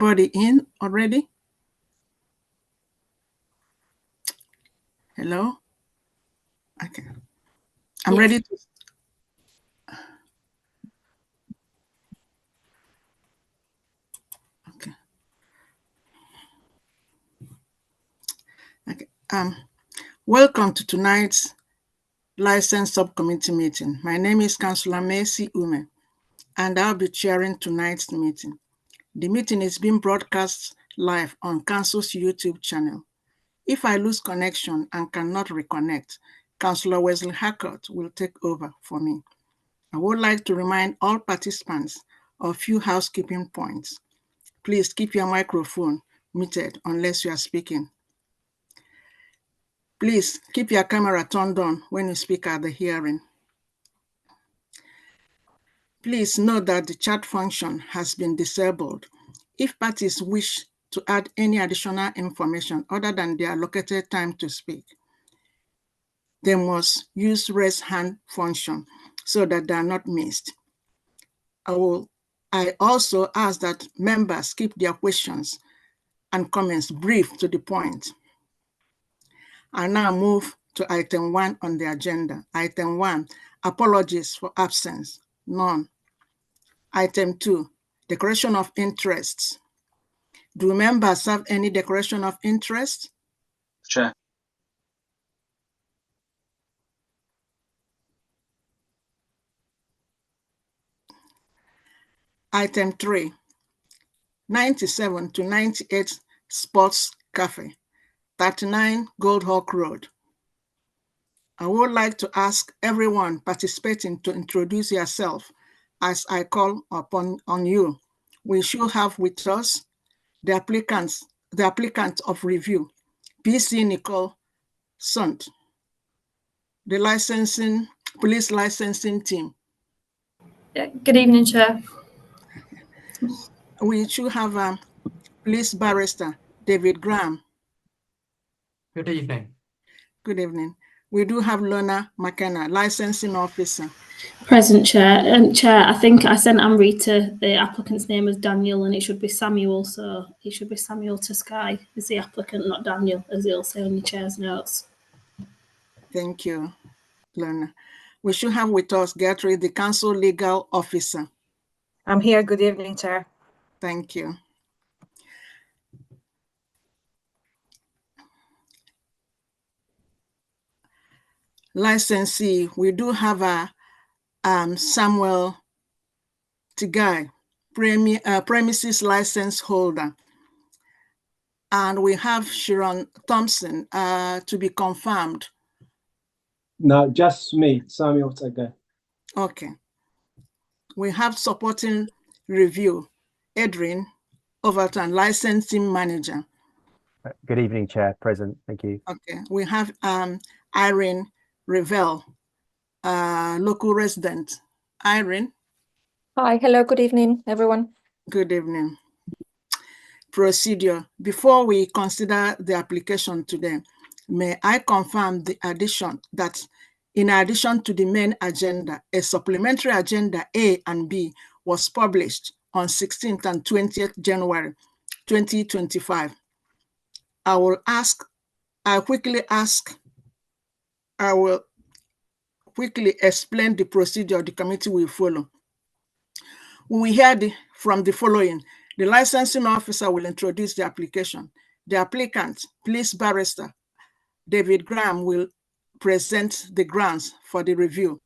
Everybody in already? Hello? Okay. I'm ready to. Okay. Okay. Welcome to tonight's License Subcommittee meeting. My name is Councillor Mercy Ume, and I'll be chairing tonight's meeting. The meeting is being broadcast live on Council's YouTube channel. If I lose connection and cannot reconnect, Councillor Wesley Hackett will take over for me. I would like to remind all participants of a few housekeeping points. Please keep your microphone muted unless you are speaking. Please keep your camera turned on when you speak at the hearing. Please note that the chat function has been disabled. If parties wish to add any additional information other than their allocated time to speak, they must use raise hand function so that they are not missed. I also ask that members keep their questions and comments brief to the point. I now move to item 1 on the agenda. Item 1, apologies for absence, none. Item 2, declaration of interests. Do members have any declaration of interest? Chair. Item 3, 97 to 98 Sports Cafe, 39 Gold Hawk Road. I would like to ask everyone participating to introduce yourself as I call upon you. We should have with us the applicant of review, PC Nicole Sunt, the police licensing team. Good evening, Chair. We should have police barrister David Graham. Good evening. Good evening. We do have Lorna McKenna, licensing officer. Present, Chair. Chair, I think I sent Amrita, the applicant's name was Daniel, and it should be Samuel, so it should be Samuel Toskai is the applicant, not Daniel, as you'll say on your Chair's notes. Thank you, Lorna. We should have with us Gertrude, the council legal officer. I'm here. Good evening, Chair. Thank you. Licensee, we do have a Samuel Tigai, premises license holder. And we have Sharon Thompson to be confirmed. No, just me, Samuel Tigai. Okay. We have supporting review, Adrian Overton, licensing manager. Good evening, Chair. Present. Thank you. Okay. We have Irene Revel, local resident. Irene. Hi. Hello. Good evening, everyone. Good evening. Procedure. Before we consider the application today, may I confirm the addition that in addition to the main agenda, a supplementary agenda A and B was published on 16th and 20th January 2025. I will quickly explain the procedure the committee will follow. We hear from the following. The licensing officer will introduce the application. The applicant, police barrister David Graham, will present the grounds for the review.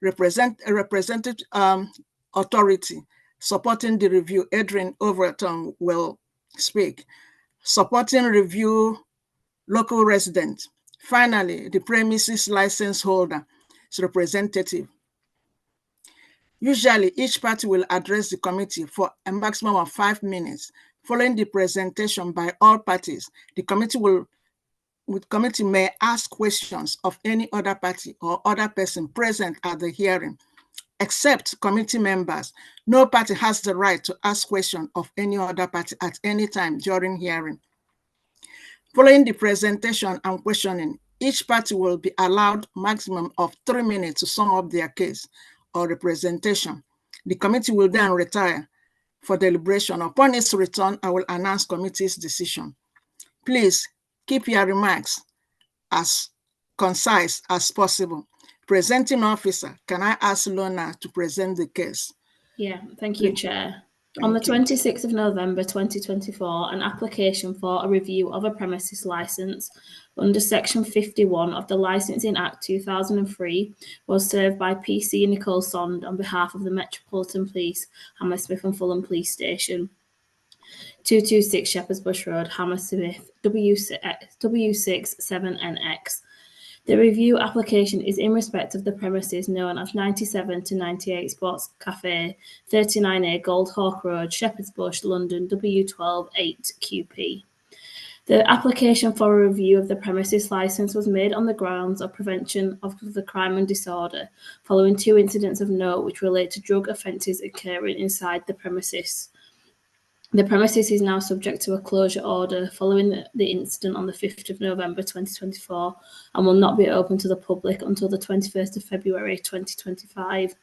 Representative authority supporting the review, Adrian Overton, will speak. Supporting review, local resident. Finally, the premises license holder, representative. Usually, each party will address the committee for a maximum of 5 minutes. Following the presentation by all parties, the committee may ask questions of any other party or other person present at the hearing. Except committee members, no party has the right to ask questions of any other party at any time during hearing. Following the presentation and questioning, each party will be allowed maximum of 3 minutes to sum up their case or representation. The committee will then retire. for deliberation. Upon its return, I will announce committee's decision. Please keep your remarks as concise as possible. Presenting officer, can I ask Lorna to present the case? Yeah, thank you, Chair. Thank On the you. 26th of November 2024, an application for a review of a premises licence under Section 51 of the Licensing Act 2003 was served by PC Nicole Sond on behalf of the Metropolitan Police, Hammersmith and Fulham Police Station. 226 Shepherd's Bush Road, Hammersmith, W6 7NX. The review application is in respect of the premises known as 97 to 98 Sports Cafe, 39A Gold Hawk Road, Shepherd's Bush, London, W12 8QP. The application for a review of the premises licence was made on the grounds of prevention of the crime and disorder, following 2 incidents of note which relate to drug offences occurring inside the premises. The premises is now subject to a closure order following the incident on the 5th of November 2024 and will not be open to the public until the 21st of February 2025.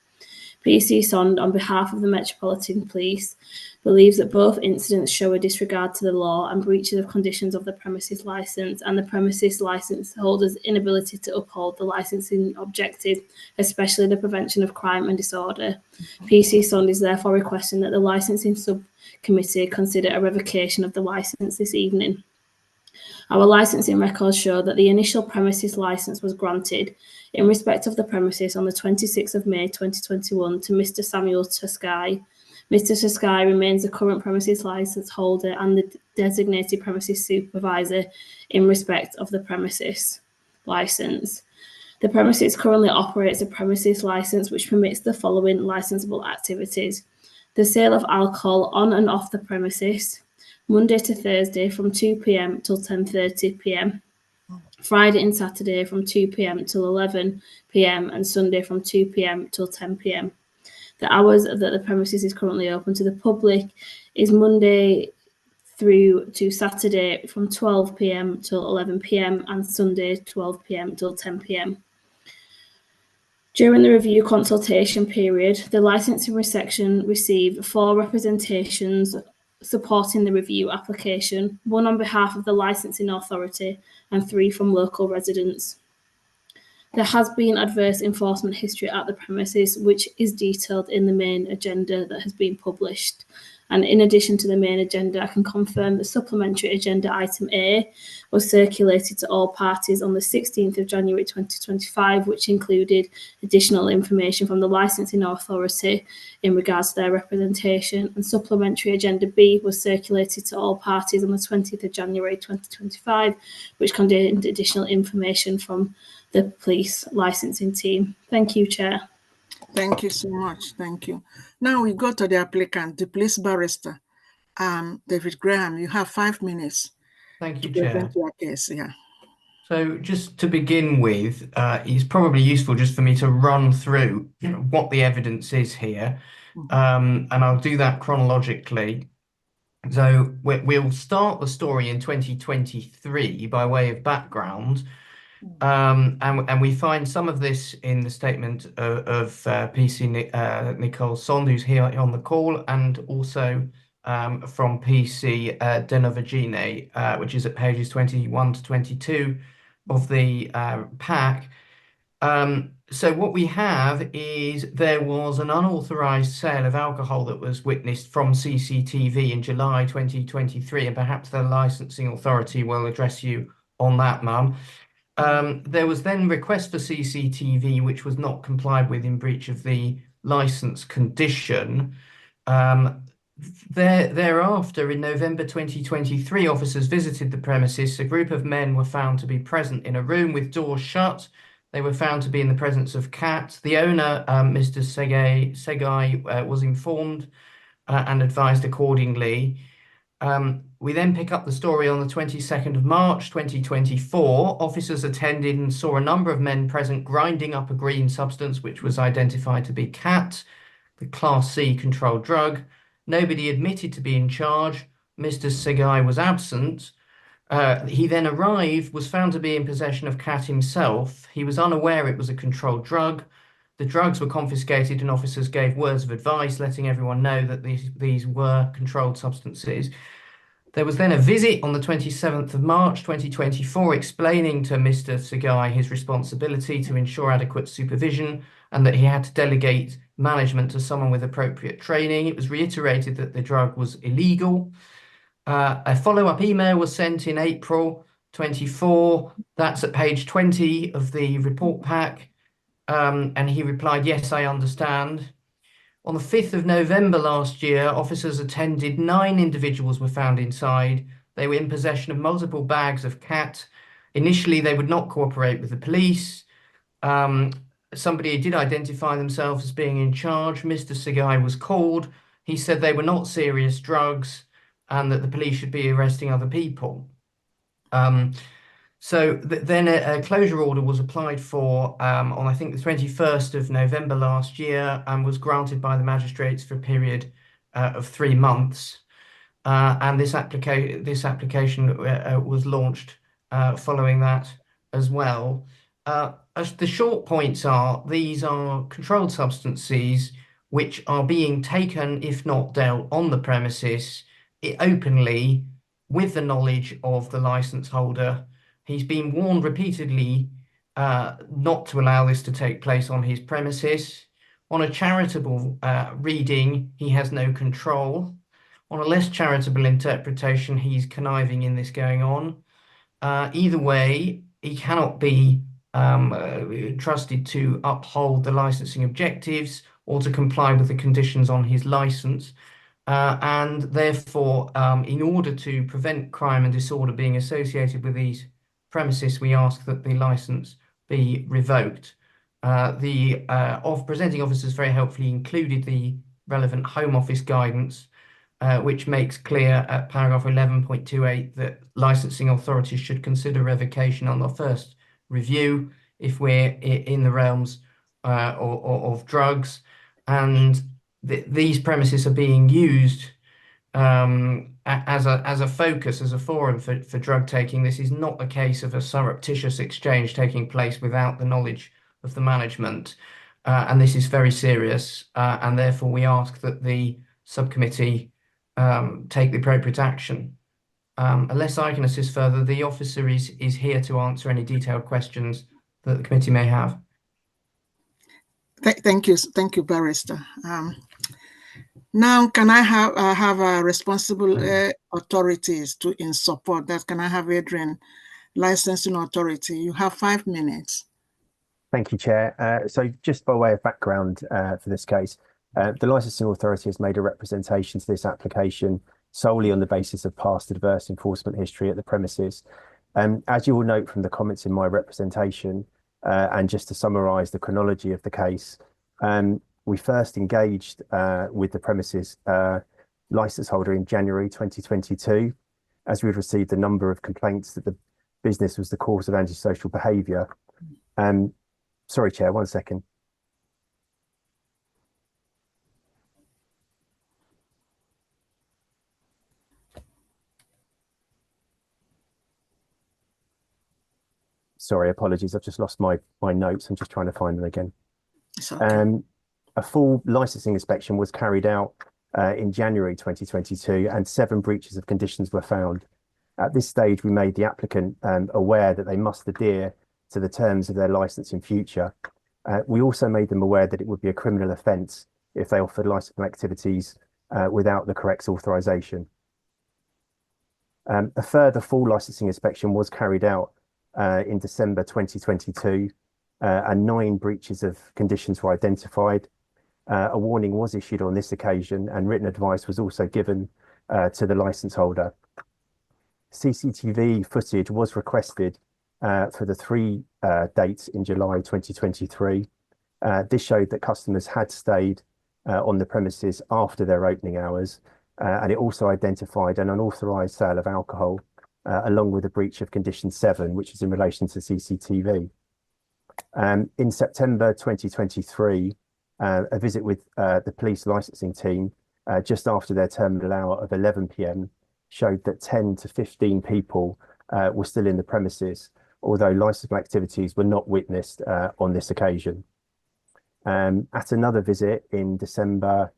PC Sond, on behalf of the Metropolitan Police, believes that both incidents show a disregard to the law and breaches of conditions of the premises licence and the premises licence holder's inability to uphold the licensing objective, especially the prevention of crime and disorder. PC Sond is therefore requesting that the licensing subcommittee consider a revocation of the licence this evening. Our licensing records show that the initial premises licence was granted in respect of the premises on the 26th of May 2021 to Mr. Samuel Tusky. Mr. Tusky remains the current premises licence holder and the designated premises supervisor in respect of the premises licence. The premises currently operates a premises licence which permits the following licensable activities: the sale of alcohol on and off the premises, Monday to Thursday from 2 p.m. till 10:30 p.m, Friday and Saturday from 2 p.m. till 11 p.m, and Sunday from 2 p.m. till 10 p.m. The hours that the premises is currently open to the public is Monday through to Saturday from 12 p.m. till 11 p.m. and Sunday 12 p.m. till 10 p.m. During the review consultation period, the licensing section received 4 representations supporting the review application, 1 on behalf of the licensing authority and 3 from local residents. There has been adverse enforcement history at the premises, which is detailed in the main agenda that has been published. And in addition to the main agenda, I can confirm the supplementary agenda item A was circulated to all parties on the 16th of January 2025, which included additional information from the licensing authority in regards to their representation. And supplementary agenda B was circulated to all parties on the 20th of January 2025, which contained additional information from the police licensing team. Thank you, Chair. Thank you so much. Thank you. Now we go to the applicant, the police barrister, David Graham. You have 5 minutes. Thank you, to present Chair. your case. Yeah. So just to begin with, it's probably useful just for me to run through what the evidence is here, and I'll do that chronologically. So we'll start the story in 2023 by way of background. And we find some of this in the statement of PC Nicole Sond, who's here on the call, and also from PC Denovagine, which is at pages 21 to 22 of the pack. So what we have is there was an unauthorized sale of alcohol that was witnessed from CCTV in July 2023, and perhaps the licensing authority will address you on that, Mum. There was then request for CCTV, which was not complied with in breach of the license condition. Thereafter, in November 2023, officers visited the premises. A group of men were found to be present in a room with doors shut. They were found to be in the presence of cats. The owner, Mr. Segai, was informed and advised accordingly. We then pick up the story on the 22nd of March 2024. Officers attended and saw a number of men present grinding up a green substance which was identified to be cat, the Class C controlled drug. Nobody admitted to be in charge. Mr. Segai was absent. He then arrived, was found to be in possession of cat himself. He was unaware it was a controlled drug. The drugs were confiscated and officers gave words of advice, letting everyone know that these were controlled substances. There was then a visit on the 27th of March 2024 explaining to Mr. Sagai his responsibility to ensure adequate supervision and that he had to delegate management to someone with appropriate training. It was reiterated that the drug was illegal. A follow-up email was sent in April 24. That's at page 20 of the report pack. And he replied, "Yes, I understand." On the 5th of November last year, officers attended. 9 individuals were found inside. They were in possession of multiple bags of cat. Initially, they would not cooperate with the police. Somebody did identify themselves as being in charge. Mr. Sagai was called. He said they were not serious drugs and that the police should be arresting other people. Then a closure order was applied for on, I think, the 21st of November last year and was granted by the magistrates for a period of 3 months. And this application was launched following that as well. As the short points are, these are controlled substances which are being taken, if not dealt, on the premises openly with the knowledge of the license holder. He's been warned repeatedly not to allow this to take place on his premises. On a charitable reading, he has no control. On a less charitable interpretation, he's conniving in this going on. Either way, he cannot be trusted to uphold the licensing objectives or to comply with the conditions on his license. And therefore, in order to prevent crime and disorder being associated with these premises, we ask that the license be revoked. The presenting officers very helpfully included the relevant Home Office guidance, which makes clear at paragraph 11.28 that licensing authorities should consider revocation on the first review if we're in the realms of drugs. And these premises are being used as a focus, as a forum for drug taking. This is not a case of a surreptitious exchange taking place without the knowledge of the management. And this is very serious. And therefore, we ask that the subcommittee take the appropriate action. Unless I can assist further, the officer is here to answer any detailed questions that the committee may have. Thank you, Barrister. Now, can I have responsible authorities in support? That can I have Adrian, licensing authority? You have 5 minutes. Thank you, Chair. So just by way of background for this case, the licensing authority has made a representation to this application solely on the basis of past adverse enforcement history at the premises. As you will note from the comments in my representation, and just to summarise the chronology of the case, we first engaged with the premises licence holder in January 2022, as we'd received a number of complaints that the business was the cause of antisocial behaviour. Sorry, Chair, 1 second. Sorry, apologies. I've just lost my notes. I'm just trying to find them again. Okay. A full licensing inspection was carried out in January 2022 and 7 breaches of conditions were found. At this stage, we made the applicant aware that they must adhere to the terms of their licence in future. We also made them aware that it would be a criminal offence if they offered licensing activities without the correct authorisation. A further full licensing inspection was carried out in December 2022, and 9 breaches of conditions were identified. A warning was issued on this occasion and written advice was also given to the licence holder. CCTV footage was requested for the 3 dates in July 2023. This showed that customers had stayed on the premises after their opening hours, and it also identified an unauthorised sale of alcohol along with a breach of condition 7, which is in relation to CCTV. In September 2023, a visit with the police licensing team just after their terminal hour of 11 p.m. showed that 10 to 15 people were still in the premises, although licensable activities were not witnessed on this occasion. At another visit in December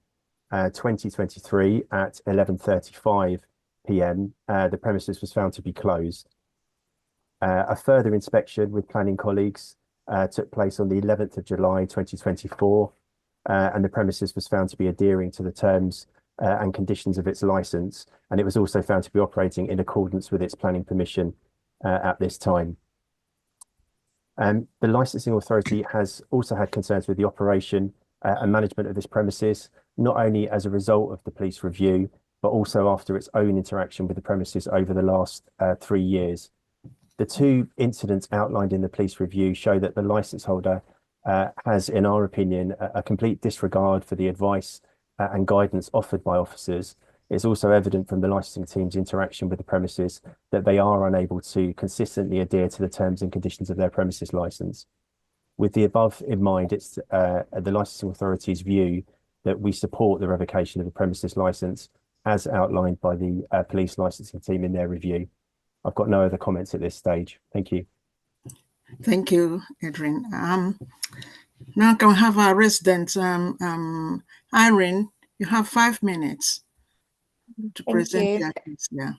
2023 at 11:35 p.m., the premises was found to be closed. A further inspection with planning colleagues took place on the 11th of July 2024, and the premises was found to be adhering to the terms and conditions of its license, and it was also found to be operating in accordance with its planning permission at this time. The licensing authority has also had concerns with the operation and management of this premises, not only as a result of the police review, but also after its own interaction with the premises over the last 3 years. The two incidents outlined in the police review show that the license holder has, in our opinion, a complete disregard for the advice and guidance offered by officers. It's also evident from the licensing team's interaction with the premises that they are unable to consistently adhere to the terms and conditions of their premises license. With the above in mind, it's the licensing authority's view that we support the revocation of the premises license as outlined by the police licensing team in their review. I've got no other comments at this stage. Thank you. Thank you, Adrian. Now can we have our resident, Irene, you have 5 minutes to present your case. Yeah.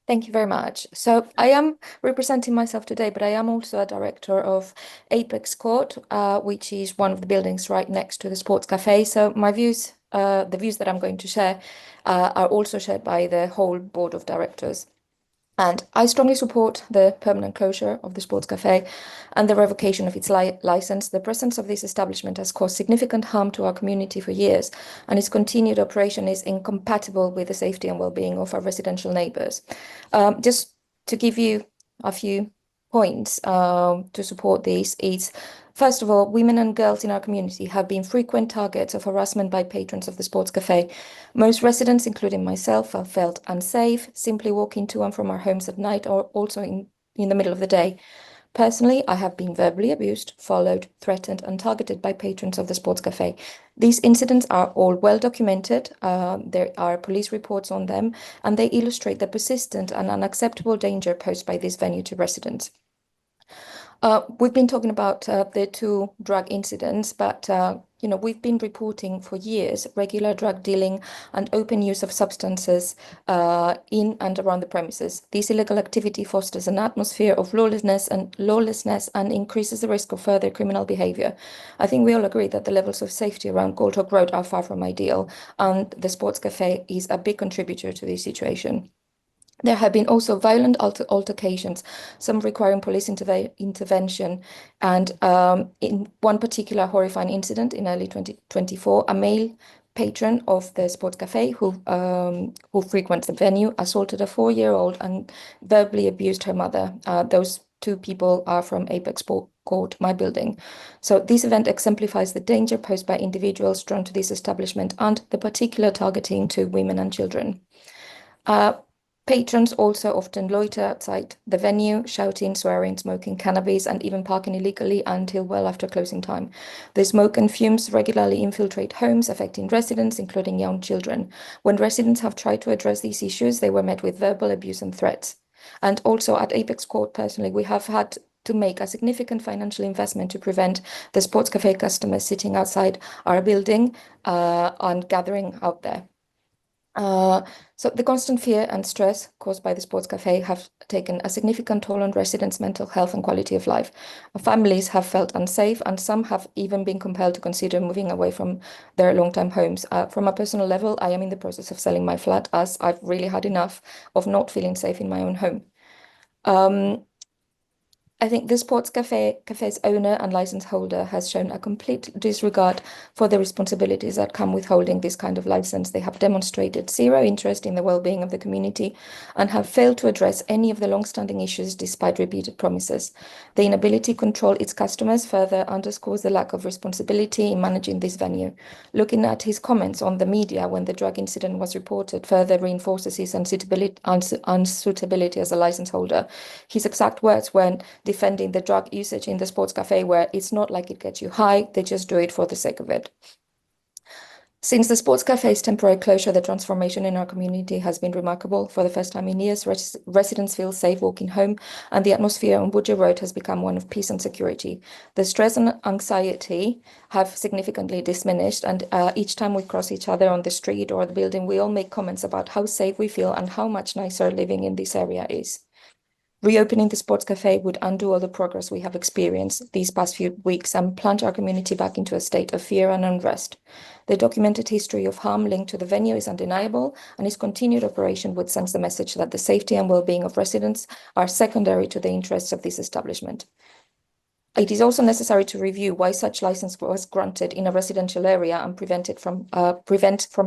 Thank you very much. So I am representing myself today, but I am also a director of Apex Court, which is one of the buildings right next to the sports cafe. So my views, the views that I'm going to share are also shared by the whole board of directors. And I strongly support the permanent closure of the sports cafe and the revocation of its license. The presence of this establishment has caused significant harm to our community for years, and its continued operation is incompatible with the safety and well-being of our residential neighbours. Just to give you a few points to support this is, first of all, women and girls in our community have been frequent targets of harassment by patrons of the sports cafe. Most residents, including myself, have felt unsafe simply walking to and from our homes at night or also in the middle of the day. Personally, I have been verbally abused, followed, threatened, and targeted by patrons of the sports cafe. These incidents are all well documented. There are police reports on them, and they illustrate the persistent and unacceptable danger posed by this venue to residents. We've been talking about the two drug incidents, but we've been reporting for years regular drug dealing and open use of substances in and around the premises. This illegal activity fosters an atmosphere of lawlessness and increases the risk of further criminal behaviour. I think we all agree that the levels of safety around Goldhawk Road are far from ideal, and the sports cafe is a big contributor to this situation. There have been also violent altercations, some requiring police intervention, and in one particular horrifying incident in early 2024, a male patron of the sports cafe who frequents the venue assaulted a 4-year-old and verbally abused her mother. Those two people are from Apex Court, my building. So this event exemplifies the danger posed by individuals drawn to this establishment and the particular targeting to women and children. Patrons also often loiter outside the venue, shouting, swearing, smoking cannabis, and even parking illegally until well after closing time. The smoke and fumes regularly infiltrate homes, affecting residents, including young children. When residents have tried to address these issues, they were met with verbal abuse and threats. And also at Apex Court, personally, we have had to make a significant financial investment to prevent the sports cafe customers sitting outside our building and gathering out there. So the constant fear and stress caused by the sports cafe have taken a significant toll on residents' mental health and quality of life. Families have felt unsafe, and some have even been compelled to consider moving away from their long-term homes. From a personal level, I am in the process of selling my flat as I've really had enough of not feeling safe in my own home. I think the sports cafe's owner and license holder has shown a complete disregard for the responsibilities that come with holding this kind of license. They have demonstrated zero interest in the well-being of the community and have failed to address any of the long-standing issues despite repeated promises. The inability to control its customers further underscores the lack of responsibility in managing this venue. Looking at his comments on the media when the drug incident was reported further reinforces his unsuitability as a license holder. His exact words when defending the drug usage in the sports cafe where it's not like it gets you high, they just do it for the sake of it. Since the Sports Cafe's temporary closure, the transformation in our community has been remarkable. For the first time in years, residents feel safe walking home, and the atmosphere on Woodger Road has become one of peace and security. The stress and anxiety have significantly diminished, and each time we cross each other on the street or the building, we all make comments about how safe we feel and how much nicer living in this area is. Reopening the Sports Cafe would undo all the progress we have experienced these past few weeks and plunge our community back into a state of fear and unrest. The documented history of harm linked to the venue is undeniable, and its continued operation would send the message that the safety and well-being of residents are secondary to the interests of this establishment. It is also necessary to review why such license was granted in a residential area and prevent from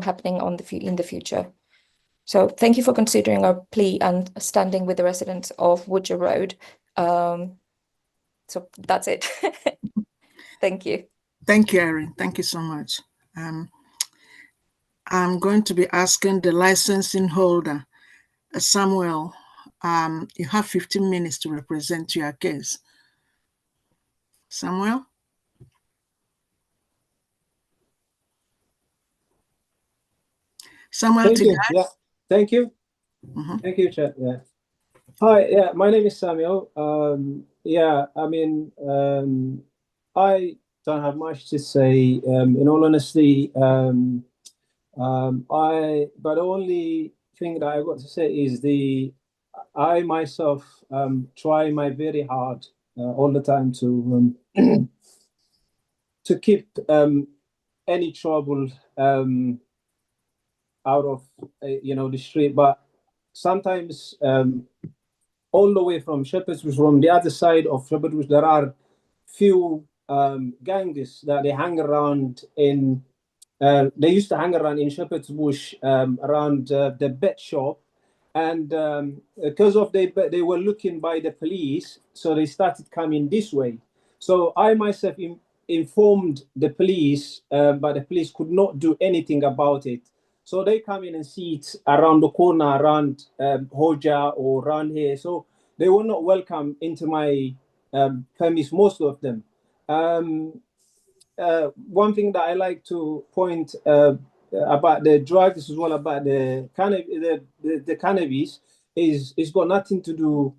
happening in the future. So thank you for considering our plea and standing with the residents of Woodger Road. So that's it. Thank you. Thank you, Erin. Thank you so much. I'm going to be asking the licensing holder, Samuel. You have 15 minutes to represent your case. Samuel? Samuel, Thank you. Yeah, thank you. Mm-hmm. Thank you, Chair. Yeah. Hi, yeah, my name is Samuel. Yeah, I mean, I don't have much to say. In all honesty, but the only thing that I got to say is I myself try my very hard all the time to to keep any trouble out of the street, but sometimes all the way from Shepherd's Bush, from the other side of Shepherd's Bush, there are few gangs that they hang around in. They used to hang around in Shepherd's Bush around the bet shop, and because of they were looking by the police, so they started coming this way. So I myself informed the police, but the police could not do anything about it. So they come in and sit around the corner, around Hoja or around here. So they were not welcome into my premise, most of them. One thing that I like to point about the drugs as well, about the cannabis, is it's got nothing to do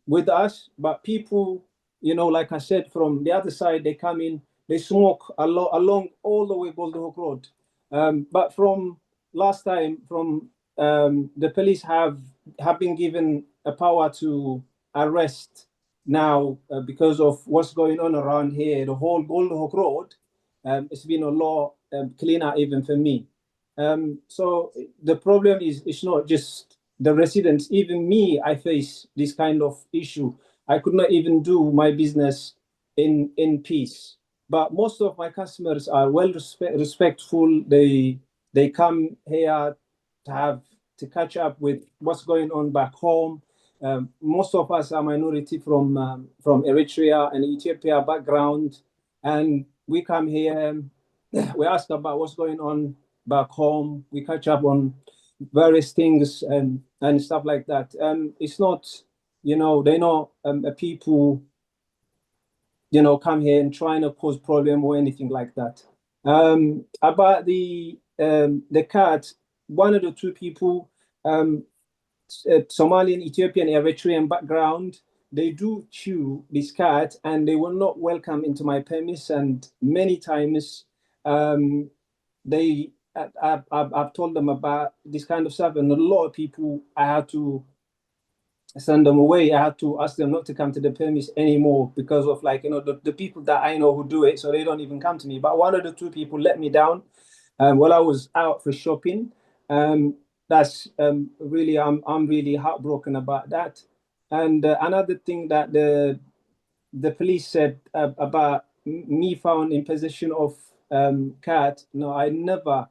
with us, but people, like I said, from the other side, they come in, they smoke along all the way Golden Hook Road. But from last time, the police have been given a power to arrest now because of what's going on around here. The whole Golden Hook Road, it's been a lot cleaner even for me. So the problem is it's not just the residents. Even me, I face this kind of issue. I could not even do my business in peace. But most of my customers are well respectful. They come here to catch up with what's going on back home. Most of us are minority from Eritrea and Ethiopia background, and we come here. We ask about what's going on back home. We catch up on various things and stuff like that. It's not, they're not people, come here and trying to cause problem or anything like that. About the cat, one of the two people, Somalian, Ethiopian, Eritrean background, they do chew this cat, and they were not welcome into my premise. And many times, I've told them about this kind of stuff, and a lot of people, I had to send them away. I had to ask them not to come to the premise anymore because of the people that I know who do it, so they don't even come to me. But one of the two people let me down while I was out for shopping. That's really, I'm really heartbroken about that. And another thing that the police said about me found in possession of cat. No, I never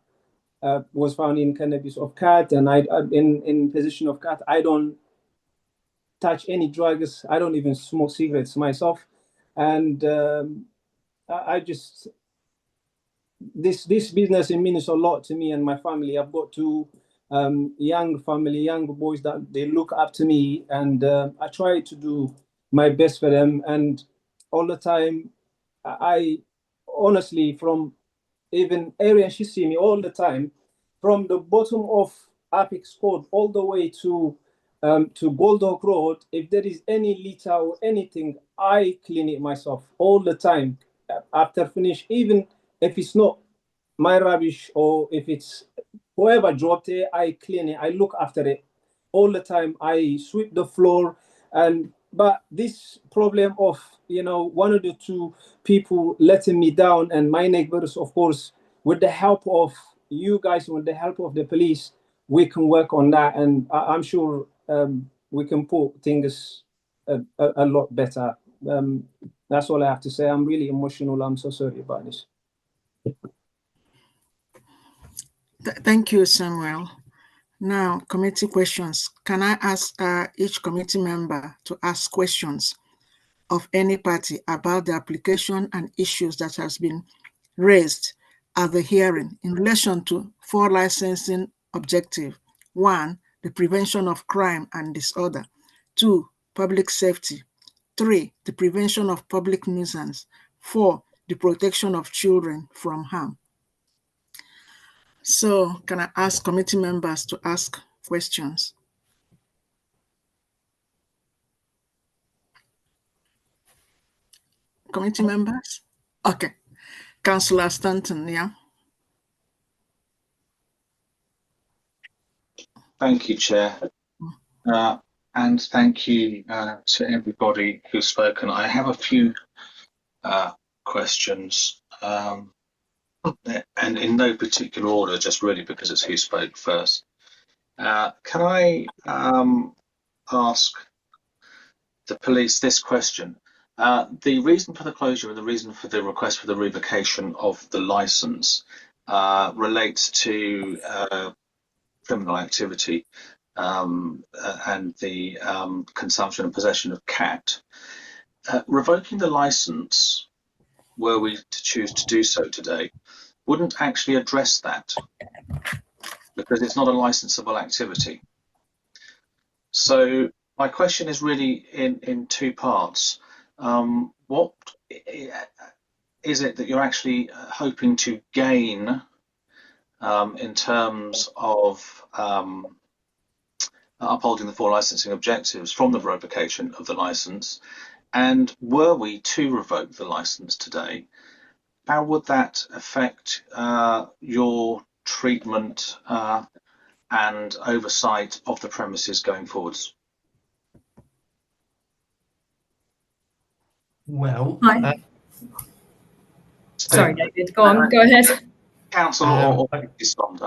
was found in cannabis of cat, and in possession of cat. I don't touch any drugs. I don't even smoke cigarettes myself, and I just this business means a lot to me and my family. I've got two young boys that they look up to me, and I try to do my best for them. And all the time, I honestly, from even Arian, she see me all the time, from the bottom of Apex Court all the way to Gold Hawk Road. If there is any litter or anything, I clean it myself all the time. After finish, even if it's not my rubbish or if it's whoever dropped it, I clean it. I look after it all the time. I sweep the floor, but this problem of one or the two people letting me down, and my neighbors, of course, with the help of you guys, with the help of the police, we can work on that, and I'm sure we can put things a lot better. That's all I have to say. I'm really emotional. I'm so sorry about this. Thank you, Samuel. Now, committee questions. Can I ask each committee member to ask questions of any party about the application and issues that has been raised at the hearing in relation to 4 licensing objectives? 1, the prevention of crime and disorder. 2, public safety. 3, the prevention of public nuisance. 4, the protection of children from harm. So can I ask committee members to ask questions? Committee members? Okay. Councillor Stanton, yeah. Thank you, Chair. And thank you to everybody who's spoken. I have a few questions, and in no particular order, just really because it's who spoke first. Can I ask the police this question? The reason for the closure and the reason for the request for the revocation of the licence relates to criminal activity and the consumption and possession of cat. Revoking the licence, were we to choose to do so today, wouldn't actually address that because it's not a licensable activity. So my question is really in 2 parts. What is it that you're actually hoping to gain in terms of upholding the 4 licensing objectives from the revocation of the licence? And were we to revoke the licence today, how would that affect your treatment and oversight of the premises going forwards? Well, sorry, David, go on, go ahead. Council or PC Sond,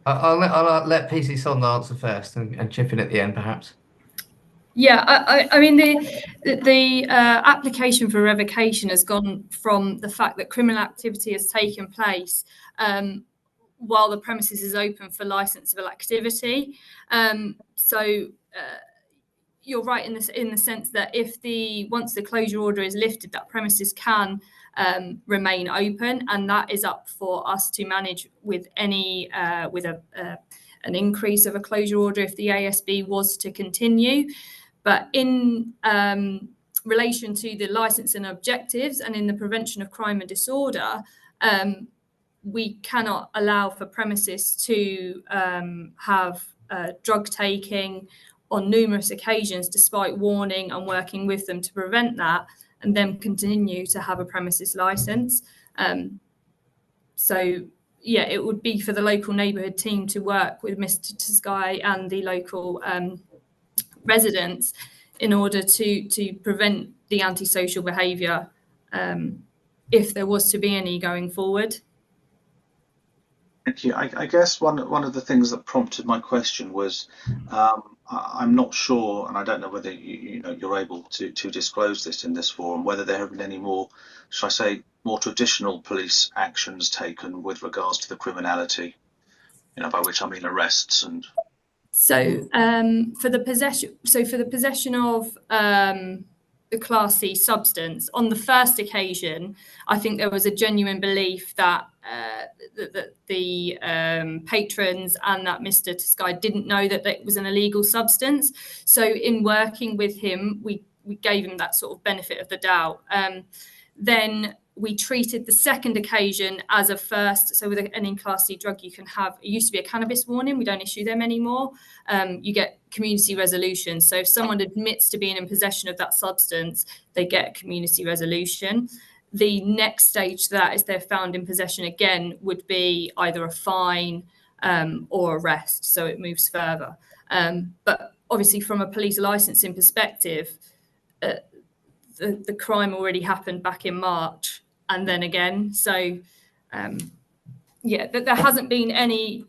I'll let PC Sond answer first and chip in at the end, perhaps. Yeah, I mean, the application for revocation has gone from the fact that criminal activity has taken place while the premises is open for licensable activity. So you're right in the sense that if once the closure order is lifted, that premises can remain open, and that is up for us to manage with any an increase of a closure order if the ASB was to continue. But in relation to the licensing objectives and in the prevention of crime and disorder, we cannot allow for premises to have drug taking on numerous occasions, despite warning and working with them to prevent that, and then continue to have a premises license. So yeah, it would be for the local neighbourhood team to work with Mr. Tsgai and the local residents in order to prevent the antisocial behaviour if there was to be any going forward. Thank you. I guess one of the things that prompted my question was I'm not sure, and I don't know whether you're able to disclose this in this forum, whether there have been any more, shall I say, more traditional police actions taken with regards to the criminality, by which I mean arrests and. So for the possession of the Class C substance, on the first occasion, I think there was a genuine belief that the patrons and that Mr. Tsgai didn't know that it was an illegal substance. So in working with him, we gave him that sort of benefit of the doubt. Then we treated the second occasion as a first. So with an in-class C drug, you can have, it used to be a cannabis warning. We don't issue them anymore. You get community resolution. So if someone admits to being in possession of that substance, they get a community resolution. The next stage to that, is they're found in possession again, would be either a fine or arrest. So it moves further. But obviously from a police licensing perspective, the crime already happened back in March and then again. So, yeah, there hasn't been any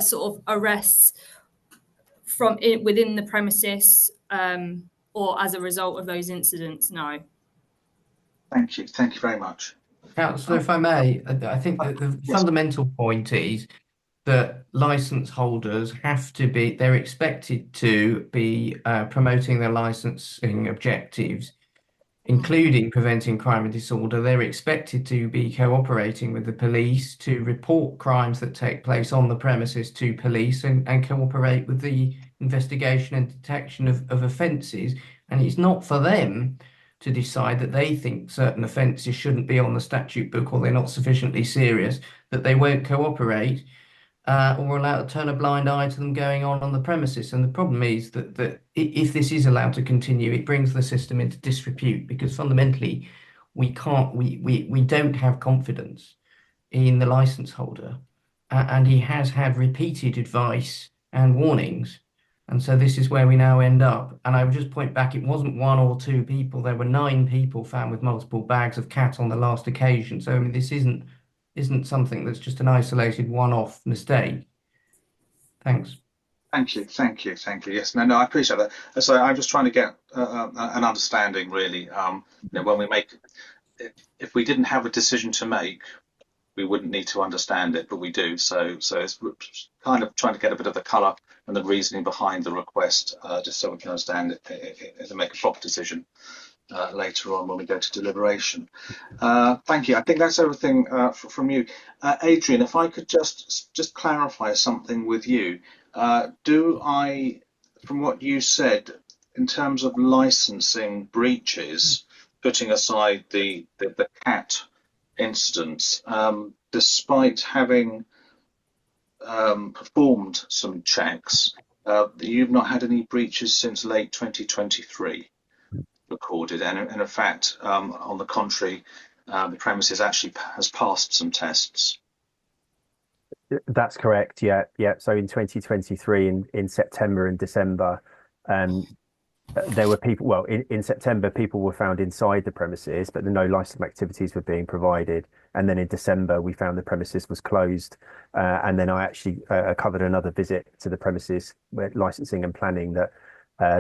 sort of arrests from within the premises or as a result of those incidents, no. Thank you. Thank you very much. Councillor, if I may, I think that the fundamental point is that licence holders have to be, they're expected to be promoting their licensing objectives, including preventing crime and disorder. They're expected to be cooperating with the police to report crimes that take place on the premises to police and cooperate with the investigation and detection of offences. And it's not for them to decide that they think certain offences shouldn't be on the statute book or they're not sufficiently serious, that they won't cooperate or allowed to turn a blind eye to them going on the premises. And the problem is that if this is allowed to continue, it brings the system into disrepute, because fundamentally we don't have confidence in the licence holder, and he has had repeated advice and warnings. And so this is where we now end up. And I would just point back, it wasn't 1 or 2 people, there were 9 people found with multiple bags of cat on the last occasion. So I mean, this isn't something that's just an isolated one-off mistake. Thanks. Thank you. Yes, no, I appreciate that. So I'm just trying to get an understanding, really. When we make, if we didn't have a decision to make, we wouldn't need to understand it, but we do. So it's kind of trying to get a bit of the colour and the reasoning behind the request, just so we can understand it and make a proper decision later on when we go to deliberation. Thank you. I think that's everything from you. Adrian, if I could just clarify something with you. Do I, from what you said, in terms of licensing breaches, putting aside the cat incidents, despite having performed some checks, you've not had any breaches since late 2023 recorded, and in fact, on the contrary, the premises actually has passed some tests. That's correct. Yeah. So in 2023, in September and December, there were people. Well, in September, people were found inside the premises, but no licensing activities were being provided. And then in December, we found the premises was closed. And then I actually covered another visit to the premises where licensing and planning that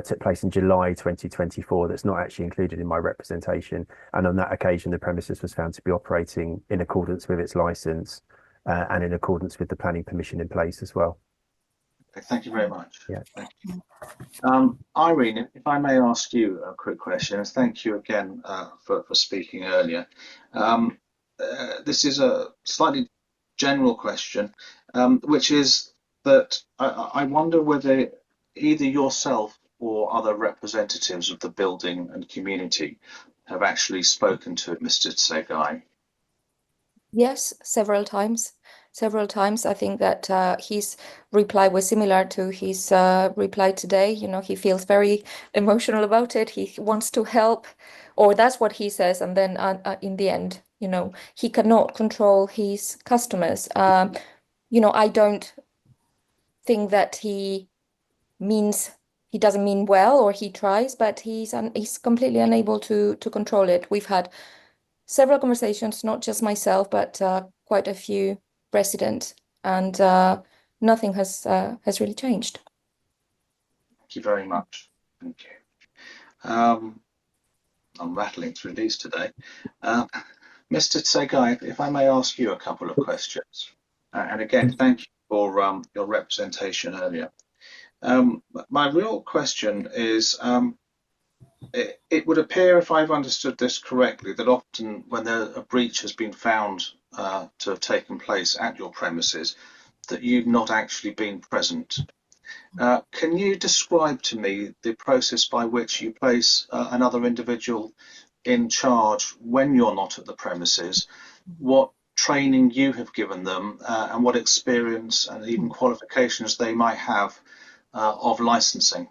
took place in July 2024. That's not actually included in my representation. And on that occasion, the premises was found to be operating in accordance with its license and in accordance with the planning permission in place as well. Okay, thank you very much. Yeah. Thank you. Irene, if I may ask you a quick question, and thank you again for speaking earlier. This is a slightly general question, which is that I wonder whether either yourself or other representatives of the building and community have actually spoken to Mr. Tsegai. Yes, several times. I think that his reply was similar to his reply today. You know, he feels very emotional about it. He wants to help, or that's what he says. And then in the end, you know, he cannot control his customers. You know, I don't think that he doesn't mean well, or he tries, but he's completely unable to control it. We've had several conversations, not just myself, but quite a few residents, and nothing has really changed. Thank you very much. Thank you. I'm rattling through these today. Mr. Tsegai, if I may ask you a couple of questions. And again, thank you for your representation earlier. My real question is, it would appear, if I've understood this correctly, that often when a breach has been found to have taken place at your premises, that you've not actually been present. Can you describe to me the process by which you place another individual in charge when you're not at the premises, what training you have given them, and what experience and even qualifications they might have of licensing.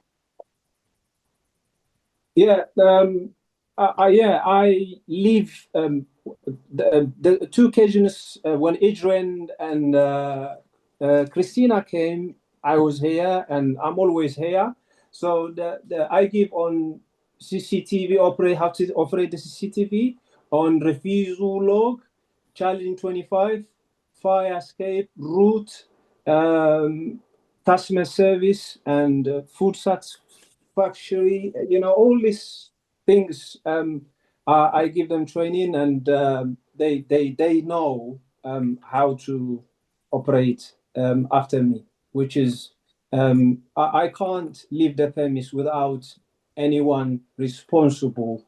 Yeah, I leave the two occasions when Adrian and Christina came. I was here, and I'm always here. So I give on CCTV how to operate the CCTV, on refusal log, challenging 25, fire escape, route, customer service, and food satisfactory. All these things. I give them training, and they know how to operate after me, which is I can't leave the premise without anyone responsible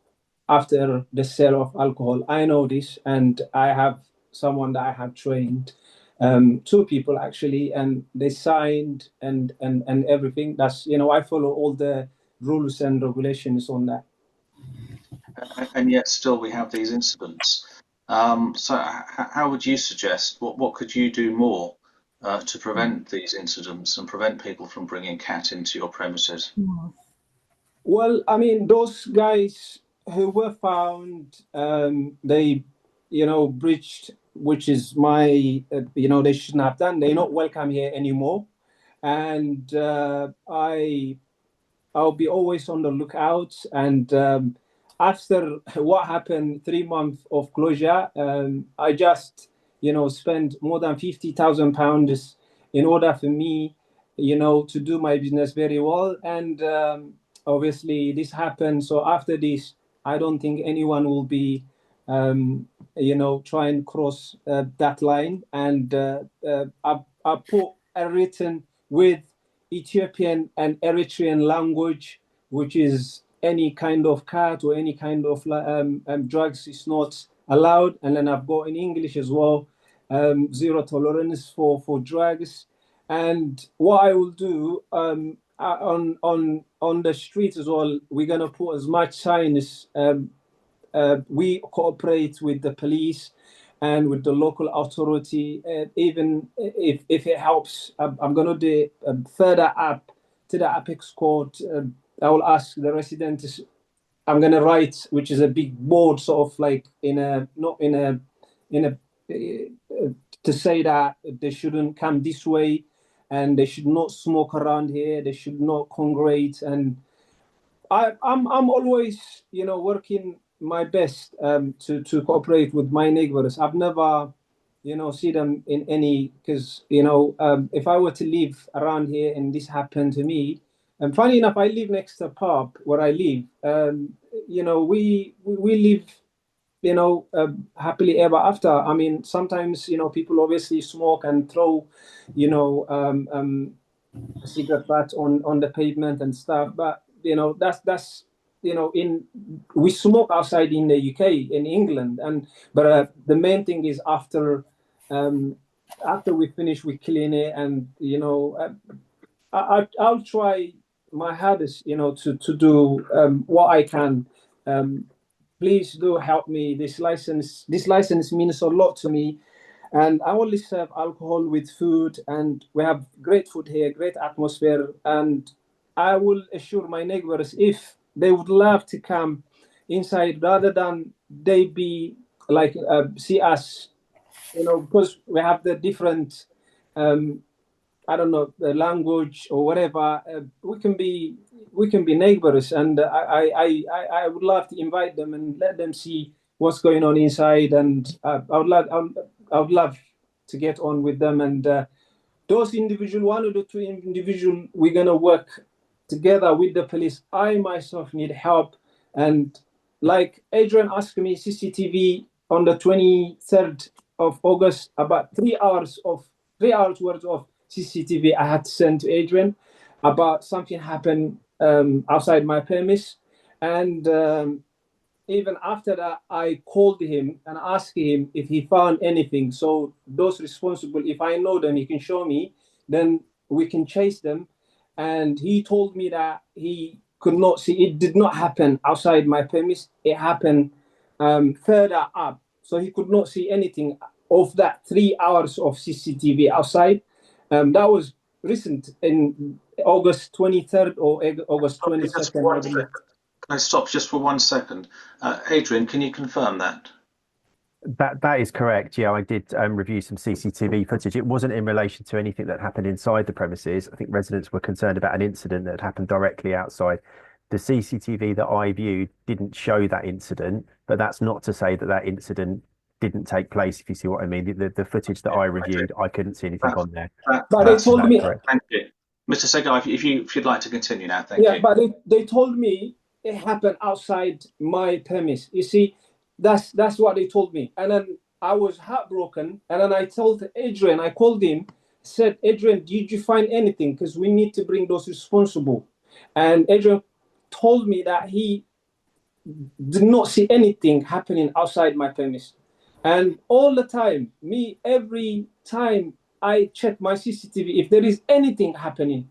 after the sale of alcohol. I know this, and I have someone that I have trained, two people actually, and they signed and everything. That's I follow all the rules and regulations on that. And yet still we have these incidents. So how would you suggest, what could you do more to prevent these incidents and prevent people from bringing cat into your premises? Well, I mean, those guys who were found, they, breached, which is my, they shouldn't have done. They're not welcome here anymore. And I'll be always on the lookout. And after what happened, 3 months of closure, I just, spent more than £50,000 in order for me, to do my business very well. And obviously this happened. So after this, I don't think anyone will be, try and cross that line. And I put a written with Ethiopian and Eritrean language, which is any kind of cat or any kind of drugs is not allowed. And then I've got in English as well, zero tolerance for drugs. And what I will do on the street as well, we're gonna put as much signs. We cooperate with the police and with the local authority, even if it helps. I'm going to do further up to the apex court. I will ask the residents. I'm going to write, which is a big board, sort of like to say that they shouldn't come this way, and they should not smoke around here. They should not congregate. And I'm always, working my best to cooperate with my neighbors. I've never, see them in any, because if I were to live around here and this happened to me, and funny enough, I live next to a pub where I live. We live, happily ever after. I mean, sometimes people obviously smoke and throw, cigarette butts on the pavement and stuff, but that's we smoke outside in the UK, in England, but the main thing is after we finish, we clean it, and I'll try my hardest to do what I can. Please do help me. This license means a lot to me, and I only serve alcohol with food, and we have great food here, great atmosphere. And I will assure my neighbors, if they would love to come inside, rather than they be like see us, because we have the different, I don't know, the language or whatever. We can be neighbors, and I would love to invite them and let them see what's going on inside, and I would love to get on with them. And those individual, one or the two individual, we're gonna work together with the police. I myself need help, and like Adrian asked me, CCTV on the 23rd of August, about 3 hours worth of CCTV I had to send to Adrian about something happened outside my premise, and even after that, I called him and asked him if he found anything. So those responsible, if I know them, he can show me, then we can chase them. And he told me that he could not see. It did not happen outside my premise. It happened further up, so he could not see anything of that 3 hours of CCTV outside. That was recent in August 23rd or August 22nd, I believe. Can I stop just for 1 second? Adrian, can you confirm that? That is correct. Yeah, I did review some CCTV footage. It wasn't in relation to anything that happened inside the premises. I think residents were concerned about an incident that happened directly outside. The CCTV that I viewed didn't show that incident, but that's not to say that that incident didn't take place, if you see what I mean. The footage that I reviewed, I couldn't see anything on there. But they told me. Correct. Thank you. Mr. Segar, if you'd like to continue now, thank you. Yeah, but they told me it happened outside my premise. You see, that's what they told me. And then I was heartbroken. And then I told Adrian, I called him, said, Adrian, did you find anything? Because we need to bring those responsible. And Adrian told me that he did not see anything happening outside my premise. And all the time, every time I check my CCTV, if there is anything happening,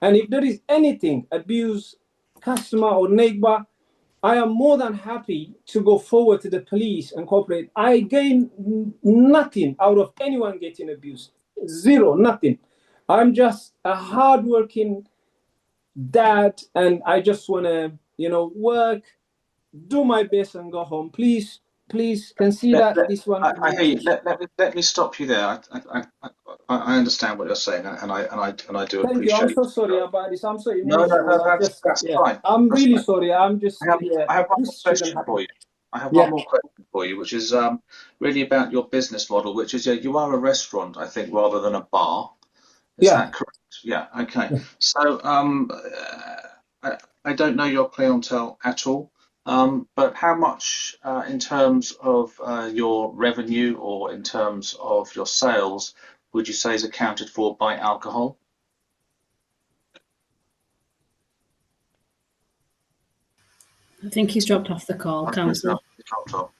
and if there is anything, abuse, customer or neighbor, I am more than happy to go forward to the police and cooperate. I gain nothing out of anyone getting abused. Zero, nothing. I'm just a hardworking dad, and I just want to, work, do my best, and go home. Please consider this one. I hear you. Let me stop you there. I understand what you're saying, and I do Thank appreciate. you. I'm so sorry about this. I'm so No, emotional. that's fine. I'm That's really fine. sorry. I'm just. I have one more question for you. I have one more question for you, which is really about your business model, which is you are a restaurant, I think, rather than a bar. Is that correct? Yeah. Okay. Yeah. So I don't know your clientele at all. But how much in terms of your revenue or in terms of your sales would you say is accounted for by alcohol? I think he's dropped off the call, Councillor. He's dropped off.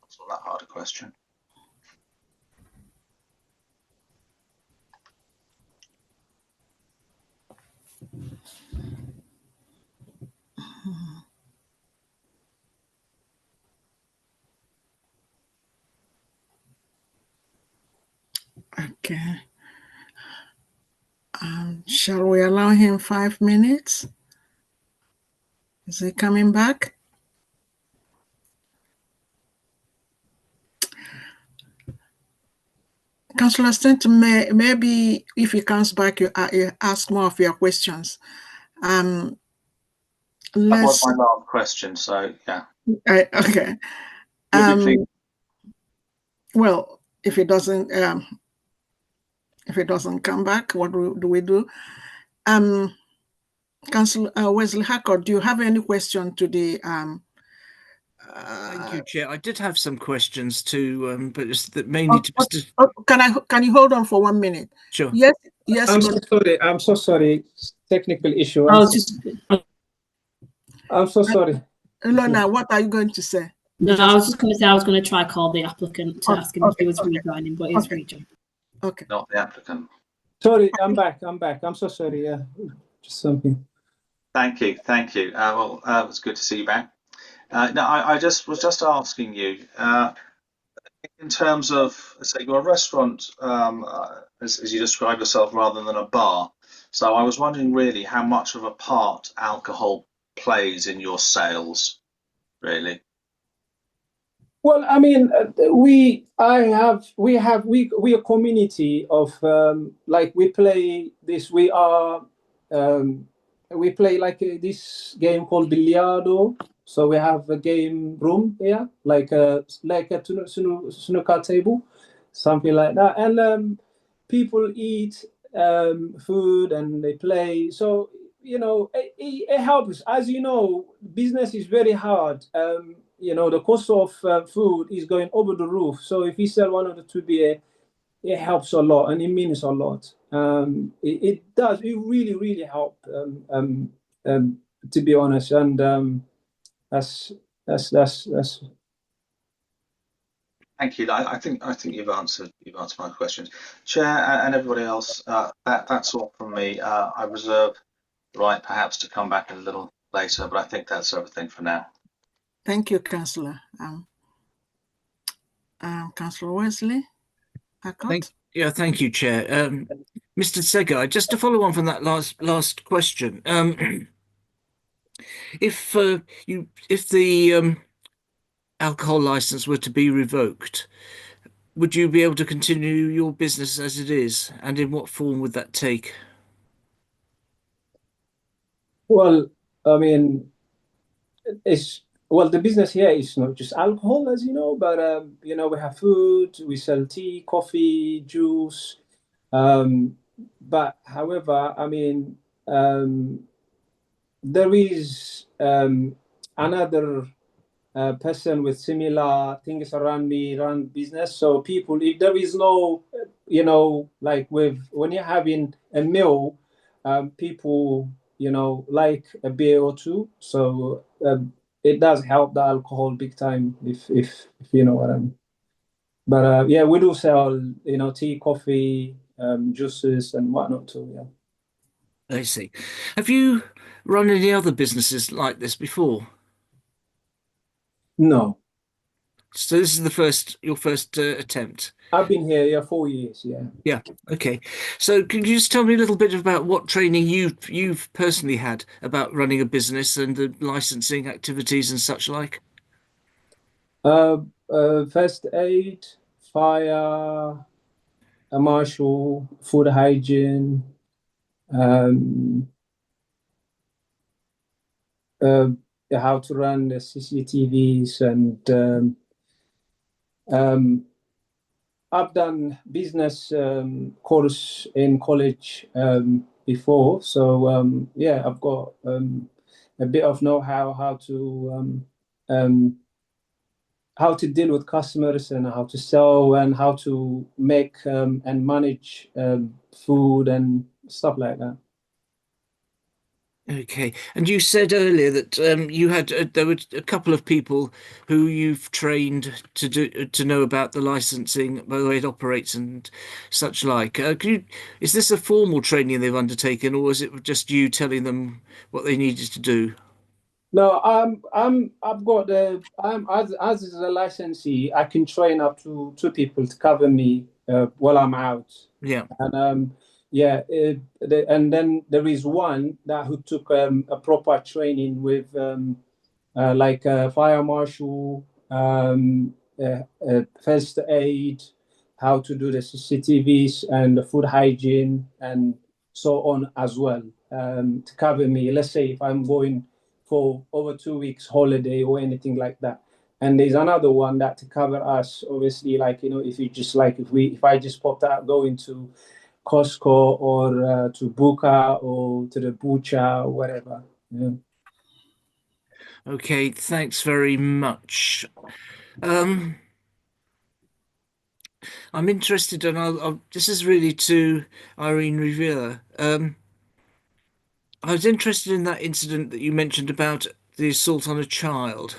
It's not that hard a question. Okay. Shall we allow him 5 minutes? Is he coming back? Councillor Stanton, maybe if he comes back, you ask more of your questions. That was my last question, so yeah. Okay. Well, if it doesn't come back, what do we do? Councillor Wesley Hackett, do you have any question to the? Thank you, Chair. I did have some questions too, but that may need to. Can you hold on for 1 minute? Sure. Yes. I'm so sorry. Technical issue. I'm so sorry. Lorna, what are you going to say? No, I was just going to say I was going to try call the applicant to ask him if he was rejoining, but he's rejoined. Okay. Not the applicant. Sorry, I'm back. I'm so sorry. Yeah, just something. Thank you. Well, it was good to see you back. No, I was just asking you, in terms of, say, you're a restaurant, as you describe yourself, rather than a bar. So I was wondering really how much of a part alcohol plays in your sales, really. Well, I mean, we are a community of like we play this. We play like this game called Billiardo. So we have a game room here, like a snooker table, something like that, and people eat food and they play. So it helps. As you know, business is very hard. The cost of food is going over the roof. So if you sell one of the two beer, it helps a lot, and it means a lot. It does. It really, really helps. To be honest, and that's. Okay. Thank you. I think you've answered my questions, Chair, and everybody else. That's all from me. I reserve the right perhaps to come back a little later, but I think that's everything for now. Thank you, Councillor. Councillor Wesley. Thank you, Chair. Mr. Segar, just to follow on from that last question, if the alcohol license were to be revoked, would you be able to continue your business as it is, and in what form would that take? Well, I mean, the business here is not just alcohol, as you know, but we have food, we sell tea, coffee, juice. But however, I mean, there is another person with similar things around me run business. So people, if there is no, like when you're having a meal, people, like a beer or two. So it does help the alcohol big time, if you know what I mean. But yeah, we do sell, tea, coffee, juices, and whatnot too. Yeah. I see. Have you run any other businesses like this before? No. So this is your first attempt. I've been here 4 years. Yeah. Yeah. Okay. So can you just tell me a little bit about what training you've personally had about running a business and the licensing activities and such like? First aid, fire, marshal, food hygiene, how to run the CCTVs, and I've done business course in college before, so yeah, I've got a bit of know-how how to deal with customers and how to sell and how to make and manage food and stuff like that. Okay. And you said earlier that you had there were a couple of people who you've trained to know about the licensing, the way it operates and such like. Is this a formal training they've undertaken, or is it just you telling them what they needed to do? No, I've got as a licensee, I can train up to 2 people to cover me while I'm out. Yeah. And yeah, and then there is one that who took a proper training with like a fire marshal, first aid, how to do the CCTVs and the food hygiene and so on as well, to cover me. Let's say if I'm going for over 2 weeks holiday or anything like that. And there's another one that to cover us, obviously, like, if you just like, if I just popped out going to Costco or to Buka or to the butcher or whatever. Yeah. Okay, thanks very much. I'm interested, and this is really to Irene Rivera. I was interested in that incident that you mentioned about the assault on a child.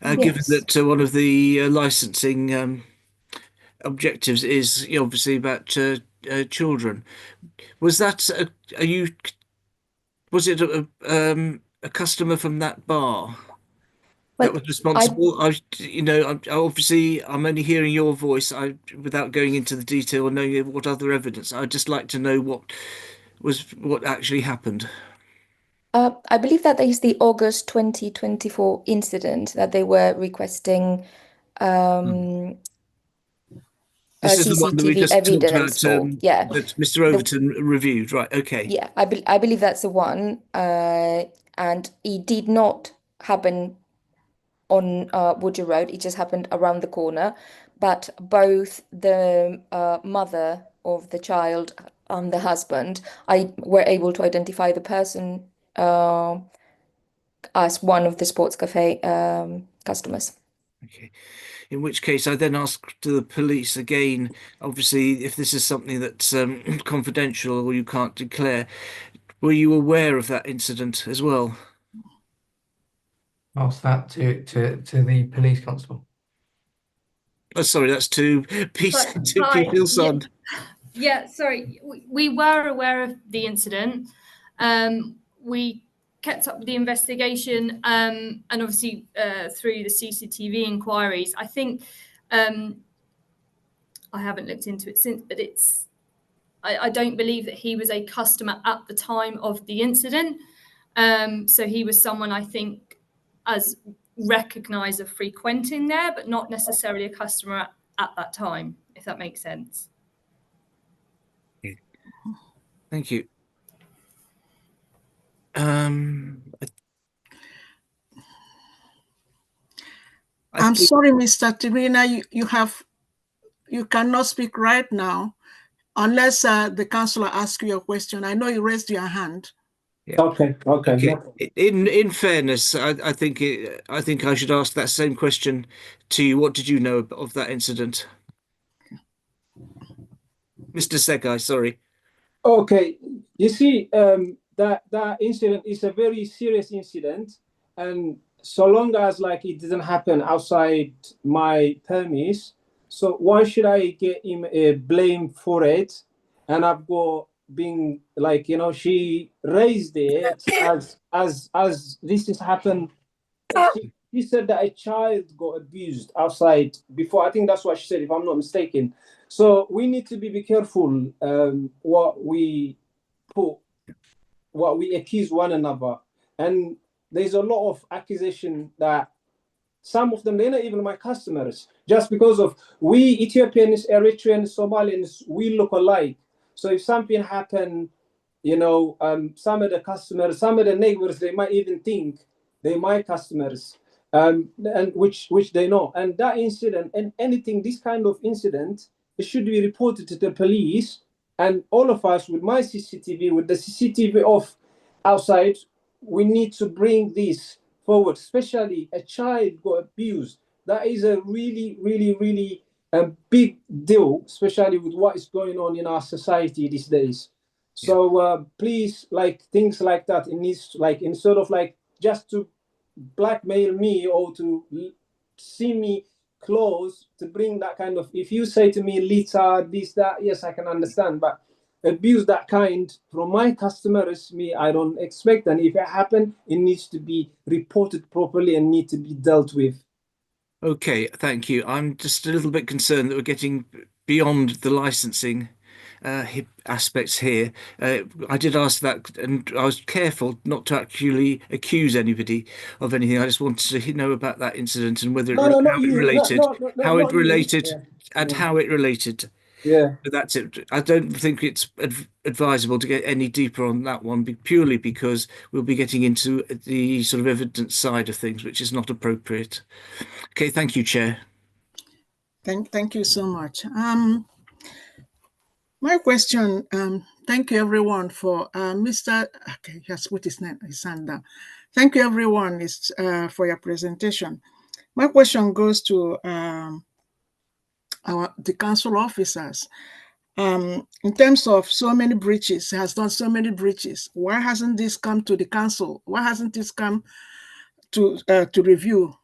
Given Yes. that one of the licensing objectives is obviously about children, was that was it a customer from that bar that was responsible? Obviously, I'm only hearing your voice. Without going into the detail or knowing what other evidence. I'd just like to know what actually happened. I believe that is the August 2024 incident that they were requesting This is the one that we CCTV just talked evidence about, for. Yeah. that Mr. Overton reviewed, right? Okay. Yeah, I believe that's the one. And it did not happen on Woodger Road. It just happened around the corner. But both the mother of the child and the husband, I were able to identify the person as one of the sports cafe customers. Okay. In which case, I then asked to the police again, obviously, if this is something that's confidential or you can't declare, were you aware of that incident as well? Ask that to the police constable. Oh, sorry, that's to Hi, Pupil Son. Yeah, sorry. We were aware of the incident. We kept up with the investigation, and obviously through the CCTV inquiries. I think I haven't looked into it since, but I don't believe that he was a customer at the time of the incident. So he was someone I think as recognised of frequenting there, but not necessarily a customer at that time, if that makes sense. Thank you. I'm sorry, Mr. Tirina, you cannot speak right now unless the councillor asks you a question. I know you raised your hand. Yeah. Okay. In fairness, I think I should ask that same question to you. What did you know of that incident, Mr. Segai? Sorry. Okay, you see, that incident is a very serious incident, and so long as like it didn't happen outside my premise, so why should I get him a blame for it? And I've got being like, she raised it as this has happened. She said that a child got abused outside before. I think that's what she said, if I'm not mistaken. So we need to be careful what we accuse one another. And there's a lot of accusation that some of them, they're not even my customers, just because of we Ethiopians, Eritreans, Somalians, we look alike. So if something happened, some of the customers, some of the neighbors, they might even think they're my customers, and which they know. And that incident and anything, this kind of incident, it should be reported to the police. And all of us with my CCTV, with the CCTV off outside, we need to bring this forward, especially a child got abused. That is a really, really, really big deal, especially with what is going on in our society these days. So please, like things like that, it needs like instead of like just to blackmail me or to see me close to bring that kind of. If you say to me, Lita, this, that, yes, I can understand, but abuse that kind from my customers, me, I don't expect. And if it happens, it needs to be reported properly and need to be dealt with. Okay, thank you. I'm just a little bit concerned that we're getting beyond the licensing aspects here. I did ask that, and I was careful not to actually accuse anybody of anything. I just wanted to know about that incident and whether how it related, and how it related. Yeah. But that's it. I don't think it's advisable to get any deeper on that one, purely because we'll be getting into the sort of evidence side of things, which is not appropriate. Okay, thank you, Chair. Thank you so much. My question, thank you everyone for Mr. Okay, he has put his hand down. Thank you everyone for your presentation. My question goes to the council officers. In terms of so many breaches, has done so many breaches. Why hasn't this come to the council? Why hasn't this come to review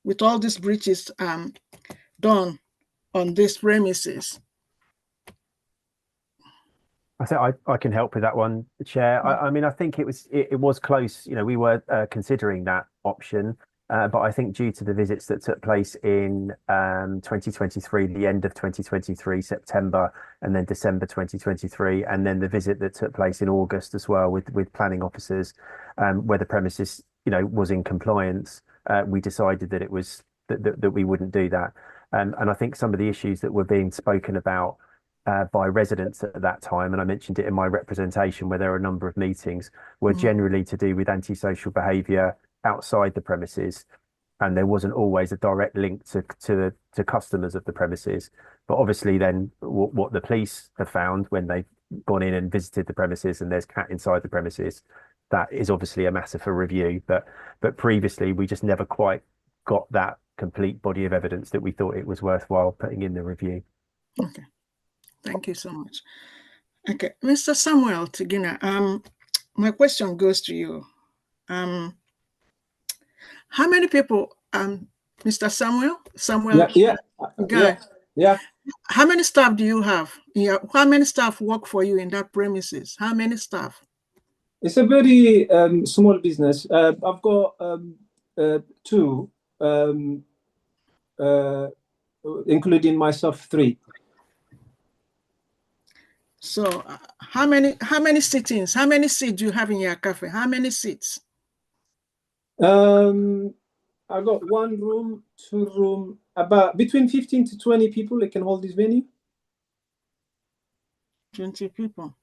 with all these breaches done on these premises? I think I can help with that one, Chair. I mean, I think it was close. We were considering that option, but I think due to the visits that took place in 2023, the end of 2023, September, and then December 2023, and then the visit that took place in August as well with planning officers, where the premises was in compliance, we decided that it was that we wouldn't do that. And I think some of the issues that were being spoken about by residents at that time, and I mentioned it in my representation where there were a number of meetings, were generally to do with antisocial behaviour outside the premises, and there wasn't always a direct link to customers of the premises. But obviously then what the police have found when they've gone in and visited the premises and there's cat inside the premises, that is obviously a matter for review. But previously we just never quite got that complete body of evidence that we thought it was worthwhile putting in the review. Okay. Thank you so much. Okay, Mr. Samuel Tigina, my question goes to you. How many people Mr. Samuel, Yeah. how many staff do you have? How many staff work for you in that premises? How many staff? It's a very small business. I've got two, including myself, three. So how many sittings? How many seats do you have in your cafe? How many seats? I got one room, two room, about between 15 to 20 people that can hold this venue. 20 people.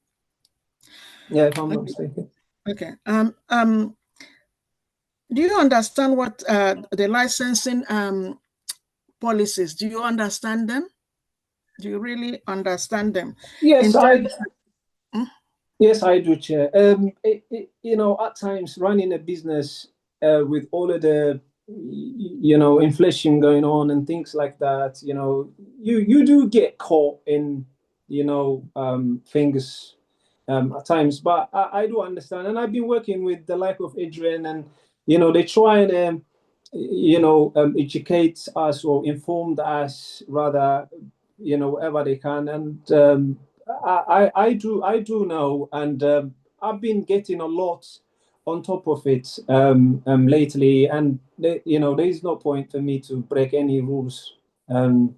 Yeah, if I'm not mistaken. Okay. Do you understand what the licensing policies? Do you understand them? Do you really understand them? Yes, yes, I do, Chair. You know, at times running a business with all of the, you know, inflation going on and things like that, you know, you do get caught in, you know, things at times. But I do understand, and I've been working with the like of Adrian, and you know, they try and you know, educate us or inform us rather, you know, whatever they can, and I do know, and I've been getting a lot on top of it lately, and you know, there is no point for me to break any rules. The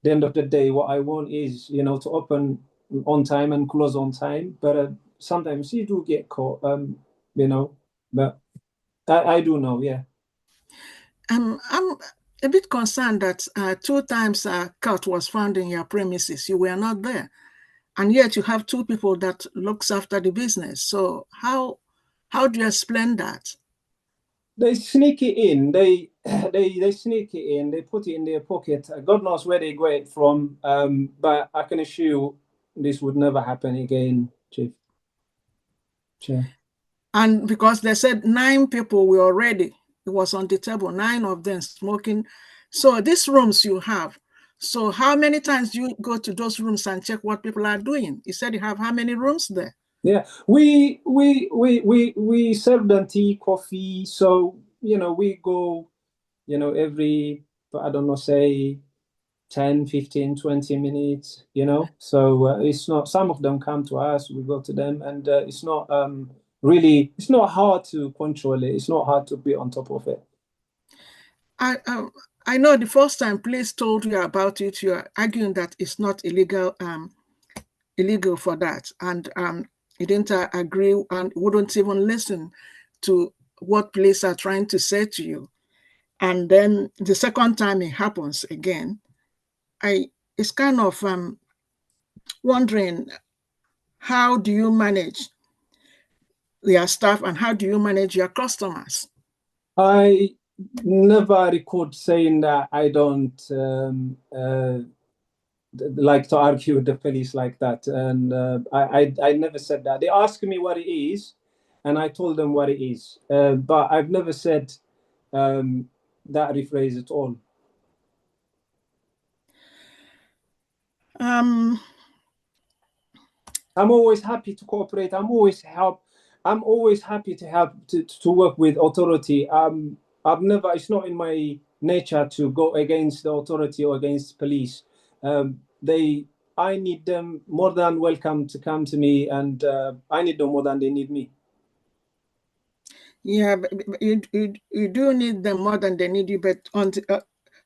end of the day, what I want is, you know, to open on time and close on time, but sometimes you do get caught, you know, but I do know, yeah. I'm a bit concerned that 2 times cut was found in your premises. You were not there, and yet you have 2 people that looks after the business. So how do you explain that? They sneak it in. They sneak it in. They put it in their pocket. God knows where they got it from. But I can assure you, this would never happen again, Chief. Chair. And because they said 9 people were already, it was on the table, 9 of them smoking. So these rooms you have. So how many times do you go to those rooms and check what people are doing? You said you have how many rooms there? Yeah, we serve them tea, coffee. So, you know, we go, you know, every, I don't know, say 10, 15, 20 minutes, you know. So it's not, some of them come to us, we go to them, and it's not really, it's not hard to control it. It's not hard to be on top of it. I know the first time police told you about it, you are arguing that it's not illegal for that, and you didn't agree and wouldn't even listen to what police are trying to say to you. And then the second time it happens again, it's kind of wondering, how do you manage your staff and how do you manage your customers? I never record saying that I don't like to argue with the police like that, and I never said that. They asked me what it is, and I told them what it is, but I've never said that rephrase at all. I'm always happy to cooperate. I'm always happy to help to work with authority. I've never, it's not in my nature to go against the authority or against police. I need them more than welcome to come to me, and I need them more than they need me. Yeah, but you do need them more than they need you. But on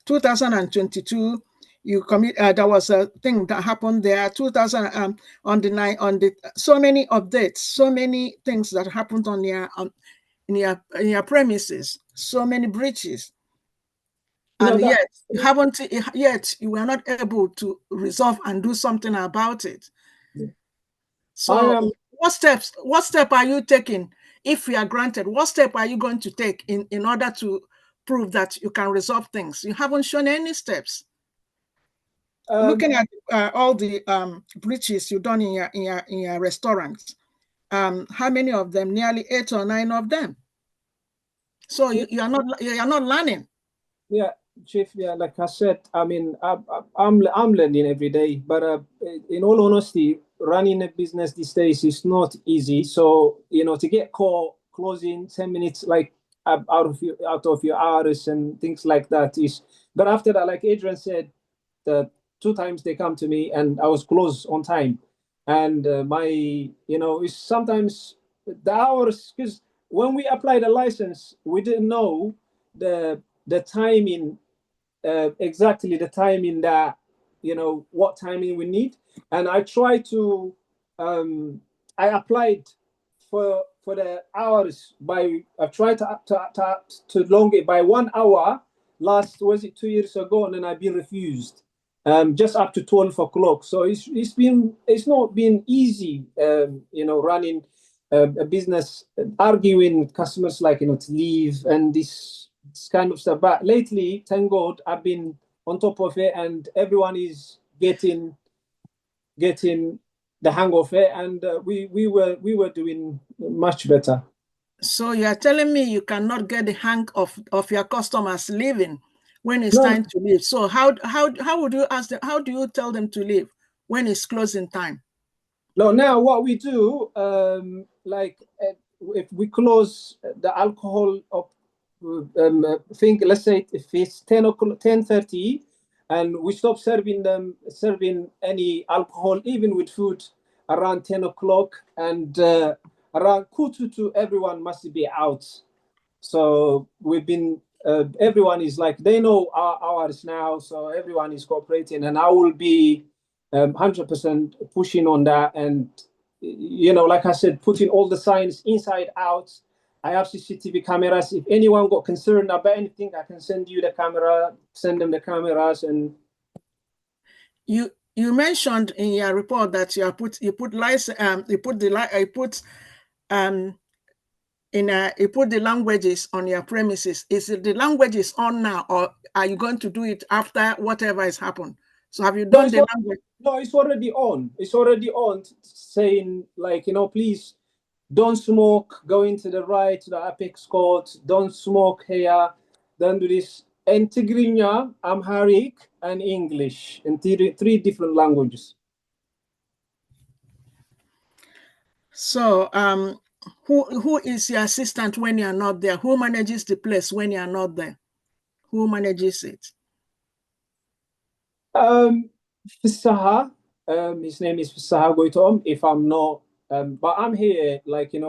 2022, you commit. There was a thing that happened there. 2000 on the so many updates, so many things that happened on your in your premises, so many breaches, and yet you haven't. Yet you were not able to resolve and do something about it. So what step are you taking? If you are granted, what step are you going to take in order to prove that you can resolve things? You haven't shown any steps. Looking at all the breaches you've done in your restaurants, how many of them? Nearly 8 or 9 of them. So you are not learning. Yeah, Chief. Yeah, like I said, I mean, I'm learning every day. But in all honesty, running a business these days is not easy. So, you know, to get caught closing 10 minutes, like out of your hours and things like that. But after that, like Adrian said, the 2 times they come to me and I was close on time. And it's sometimes the hours, because when we applied the license, we didn't know the timing, exactly the timing that, what timing we need. And I tried to, I applied for the hours I've tried to long it by 1 hour. Was it 2 years ago? And then I've been refused. Just up to 12 o'clock. So it's not been easy, running a business, arguing customers to leave and this kind of stuff. But lately, thank God, I've been on top of it, and everyone is getting the hang of it, and we were doing much better. So you are telling me you cannot get the hang of your customers leaving when it's time to leave. So how would you ask them? How do you tell them to leave when it's closing time? No, now what we do, if we close the alcohol up, let's say if it's 10 o'clock, 10:30, and we stop serving any alcohol, even with food, around 10 o'clock, and around 2:45, everyone must be out. So we've been, everyone is they know our hours now, so everyone is cooperating, and I will be 100% pushing on that. And, like I said, putting all the signs inside out. I have CCTV cameras. If anyone got concerned about anything, I can send them the cameras. And you mentioned in your report that you put the languages on your premises. Is it the languages on now, or are you going to do it after whatever has happened? So have you done the language? No, it's already on. It's already on, saying please don't smoke, go into the right to the Apex Court, don't smoke here, don't do this. In Tigrinya, Amharic, and English, in three different languages. So who is your assistant when you're not there? Who manages the place when you're not there? Who manages it? Fisaha, his name is Fisaha Goitom, if I'm not, but I'm here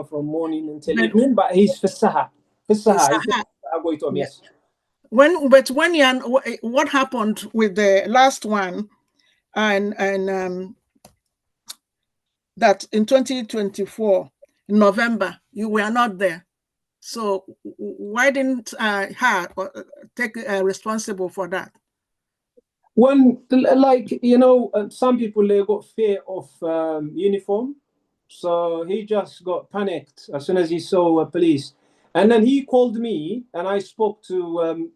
from morning until evening, but he's Fisaha. Fisaha Goitom, yes. What happened with the last one, and that in 2024, in November, you were not there. So why didn't her take responsible for that? When, some people, they got fear of uniform. So he just got panicked as soon as he saw police. And then he called me, and I spoke to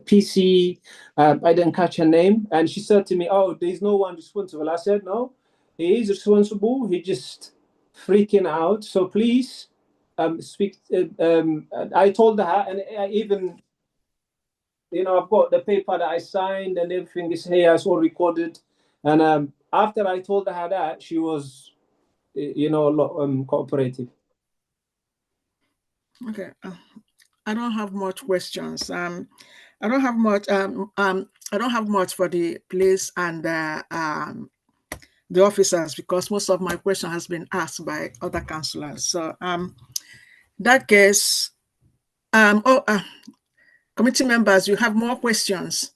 PC, I didn't catch her name. And she said to me, oh, there's no one responsible. I said, no, he is responsible. He just freaking out. So please speak. I told her, and I even, I've got the paper that I signed and everything is here. It's all recorded. And after I told her that, she was, a lot cooperative. Okay. I don't have much questions. I don't have much. I don't have much for the police and the officers, because most of my question has been asked by other councillors. So that case, committee members, you have more questions?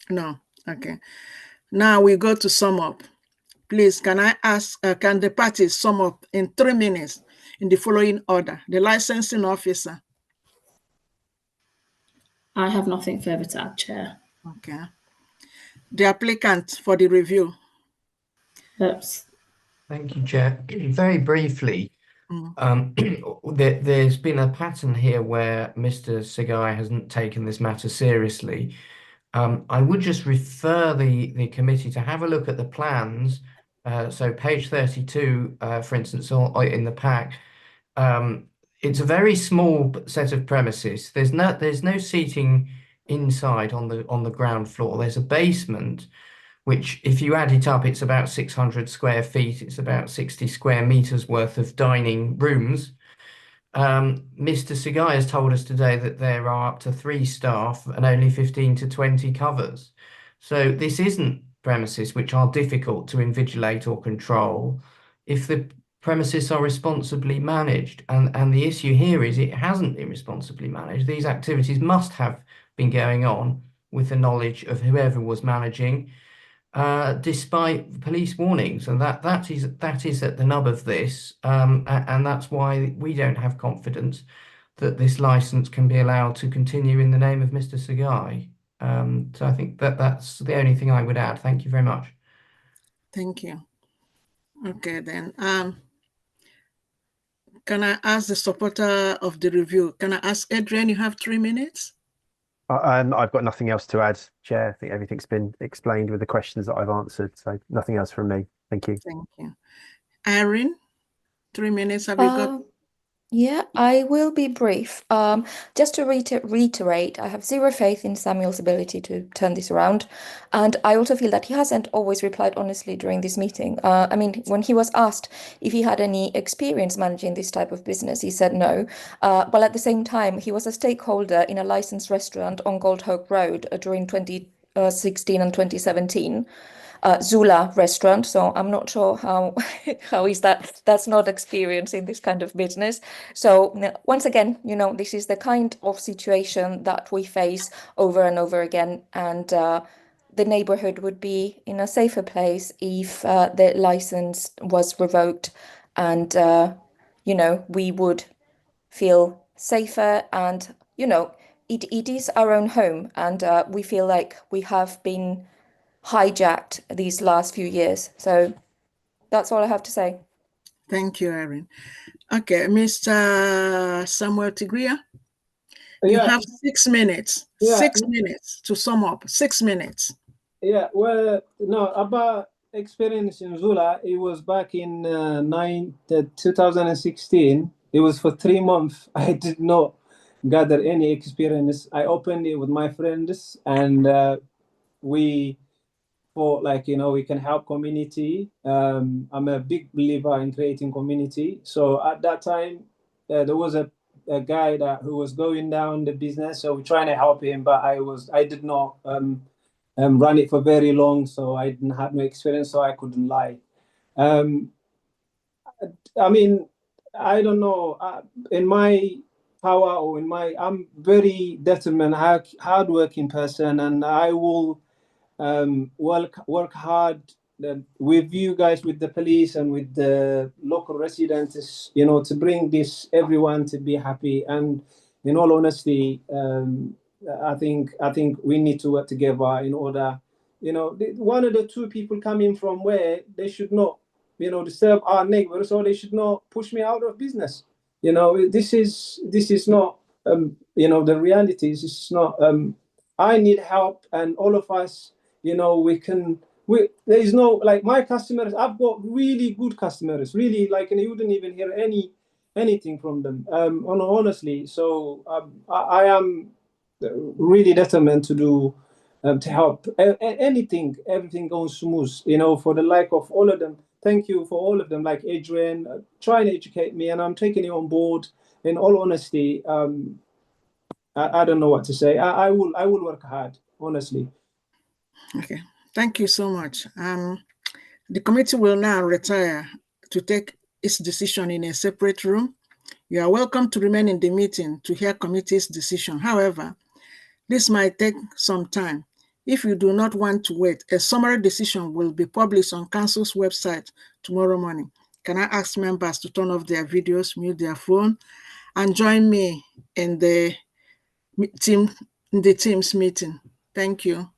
No. Okay. Now we go to sum up. Please, can I ask, can the parties sum up in 3 minutes in the following order? The licensing officer. I have nothing further to add, Chair. Okay. The applicant for the review. Oops. Thank you, Chair. Very briefly, there's been a pattern here where Mr. Sigai hasn't taken this matter seriously. I would just refer the committee to have a look at the plans. So page 32, for instance, in the pack, it's a very small set of premises. There's no seating inside on the ground floor. There's a basement which if you add it up, it's about 600 square feet. It's about 60 square meters worth of dining rooms. Mr. Sigai has told us today that there are up to 3 staff and only 15 to 20 covers. So this isn't premises which are difficult to invigilate or control if the premises are responsibly managed. And the issue here is it hasn't been responsibly managed. These activities must have been going on with the knowledge of whoever was managing, despite police warnings, and that is at the nub of this, and that's why we don't have confidence that this license can be allowed to continue in the name of Mr. Sigai. So I think that's the only thing I would add. Thank you very much. Thank you. Okay, then. Can I ask the supporter of the review? Can I ask Adrian? You have 3 minutes. I've got nothing else to add, Chair. I think everything's been explained with the questions that I've answered, so nothing else from me. Thank you. Thank you. Irene, 3 minutes. Have you got? Yeah, I will be brief. Just to reiterate, I have zero faith in Samuel's ability to turn this around. And I also feel that he hasn't always replied honestly during this meeting. I mean, when he was asked if he had any experience managing this type of business, he said no. But at the same time, he was a stakeholder in a licensed restaurant on Gold Hope Road during 2016 and 2017. Zula restaurant. So I'm not sure how how is that's not experience in this kind of business. So once again, this is the kind of situation that we face over and over again, and the neighborhood would be in a safer place if the license was revoked, and we would feel safer, and it is our own home, and we feel like we have been hijacked these last few years. So that's all I have to say. Thank you, Erin. Okay, Mr. Samuel Tigria, you have 6 minutes. 6 minutes to sum up. 6 minutes. Yeah, well, no, about experience in Zula, it was back in 2016. It was for 3 months. I did not gather any experience. I opened it with my friends, and we thought, like, we can help community. I'm a big believer in creating community. So at that time, there was a guy who was going down the business. So we're trying to help him, but I did not run it for very long. So I didn't have no experience, so I couldn't lie. I mean, I don't know. In my power or I'm very determined, hardworking person, and I will work hard with you guys, with the police and with the local residents, to bring everyone to be happy. And in all honesty, I think we need to work together in order, one of the two people coming from where they should not, disturb our neighbors, or they should not push me out of business. This is not, the reality is it's not, I need help, and all of us, there is no, like, my customers, I've got really good customers, really, like, and you wouldn't even hear anything from them, honestly. So I am really determined to do, to help everything goes smooth, for the like of all of them. Thank you for all of them, like Adrian, trying to educate me, and I'm taking it on board. In all honesty, I don't know what to say. I will work hard, honestly. Okay, thank you so much. The committee will now retire to take its decision in a separate room. You are welcome to remain in the meeting to hear committee's decision. However, this might take some time. If you do not want to wait, a summary decision will be published on Council's website tomorrow morning. Can I ask members to turn off their videos, mute their phone, and join me in the Teams meeting? Thank you.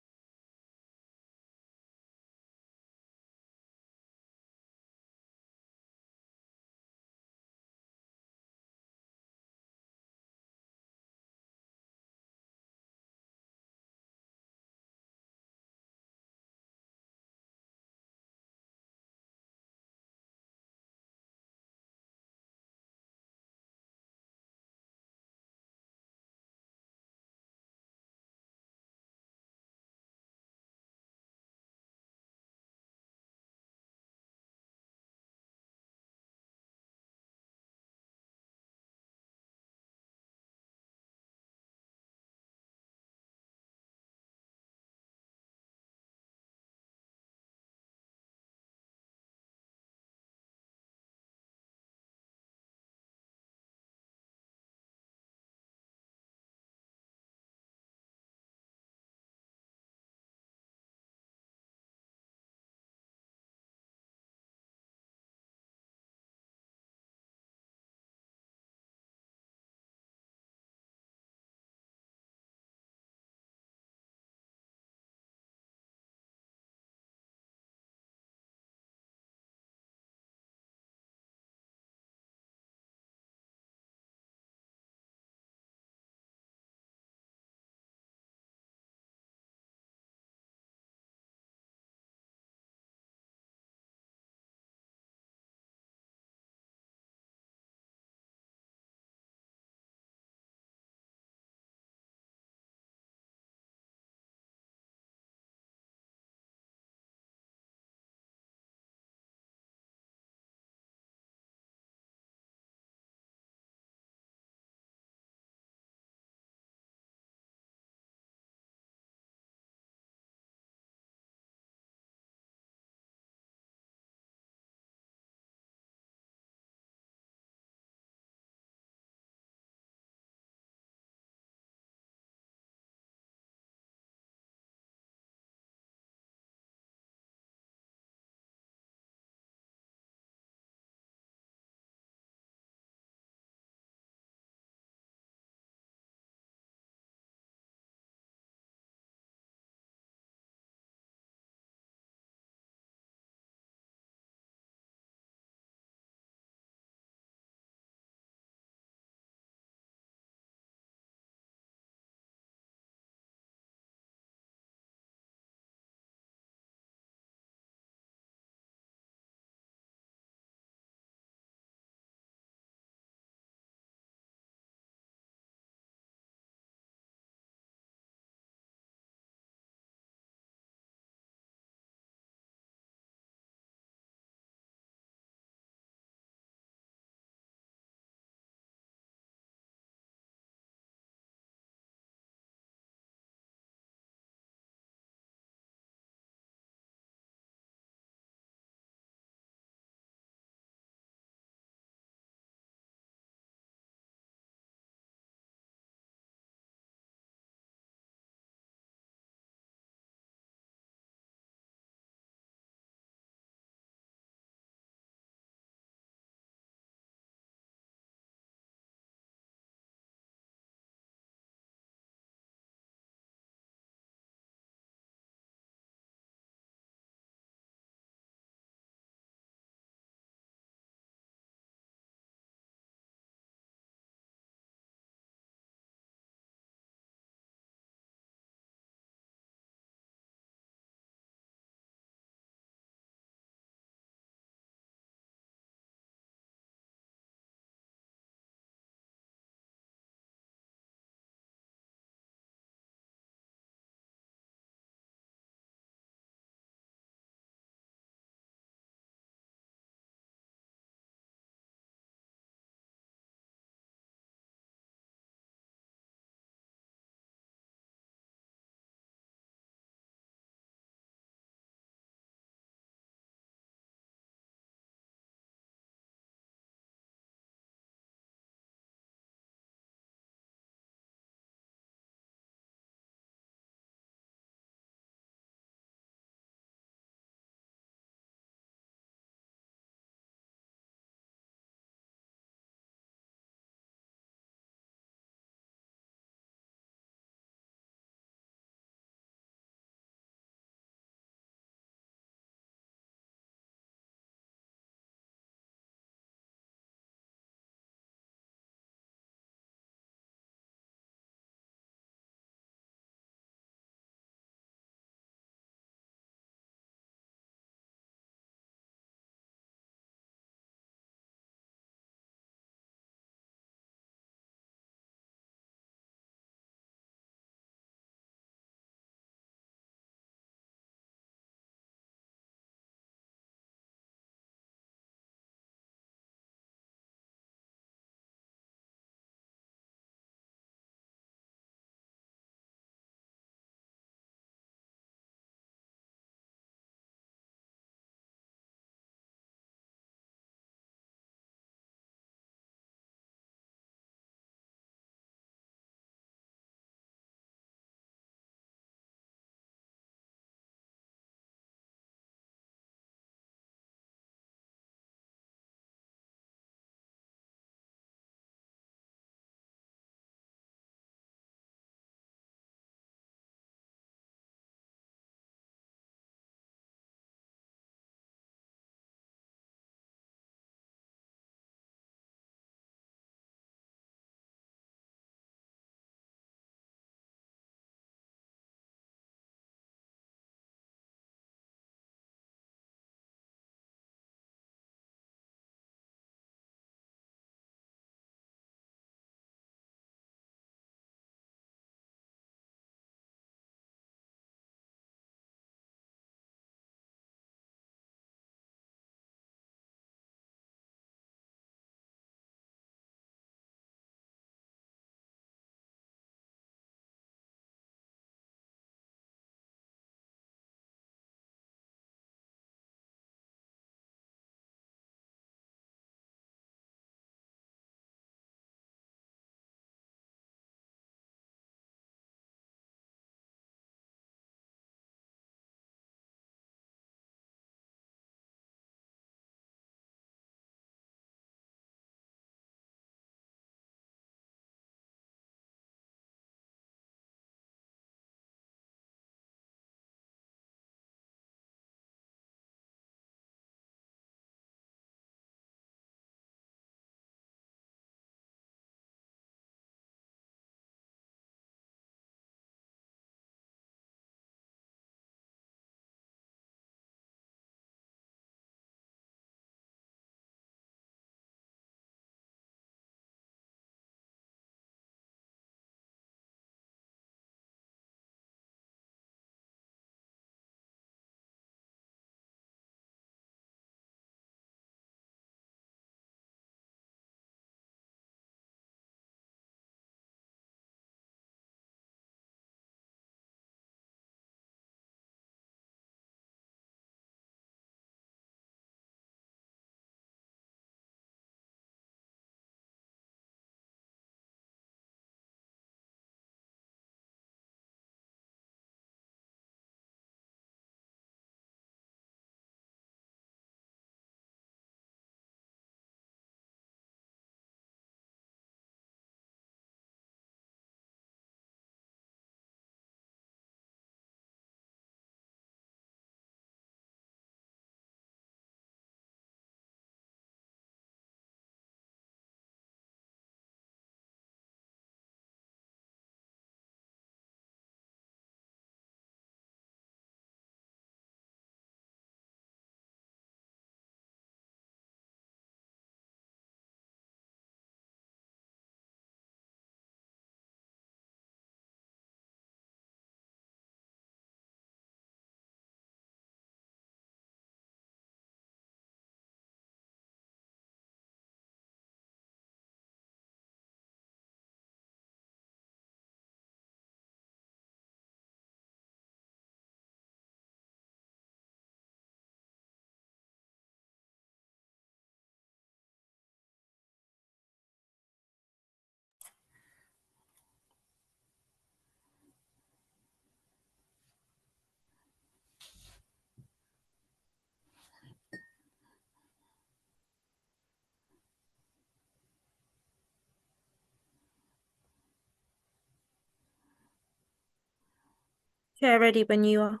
Chair, ready when you are.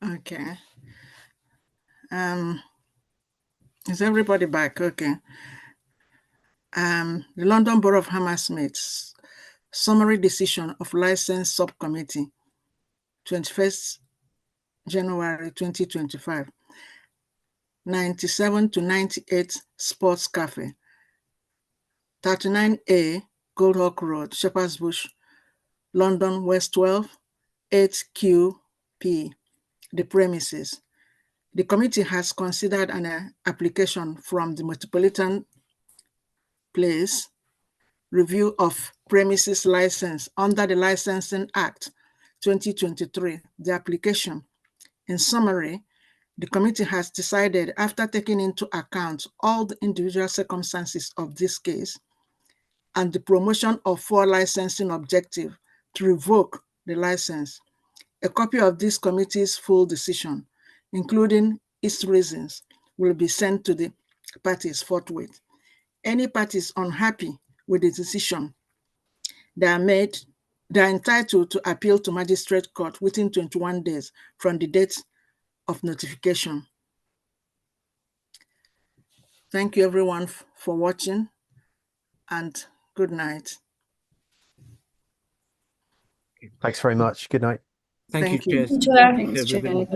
Okay. Is everybody back? Okay. The London Borough of Hammersmith's summary decision of license subcommittee, 21st January 2025. 97 to 98 Sports Cafe, 39A Goldhawk Road, Shepherd's Bush, London, West 12, 8QP, the premises. The committee has considered an application from the Metropolitan Place review of premises license under the Licensing Act 2023. The application, in summary, the committee has decided, after taking into account all the individual circumstances of this case and the promotion of 4 licensing objectives, to revoke the license. A copy of this committee's full decision, including its reasons, will be sent to the parties forthwith. Any parties unhappy with the decision, they are entitled to appeal to Magistrate Court within 21 days from the date of notification. Thank you everyone for watching, and good night. Thanks very much. Good night. Thank you, Thank you. Chair. Thanks, Chair.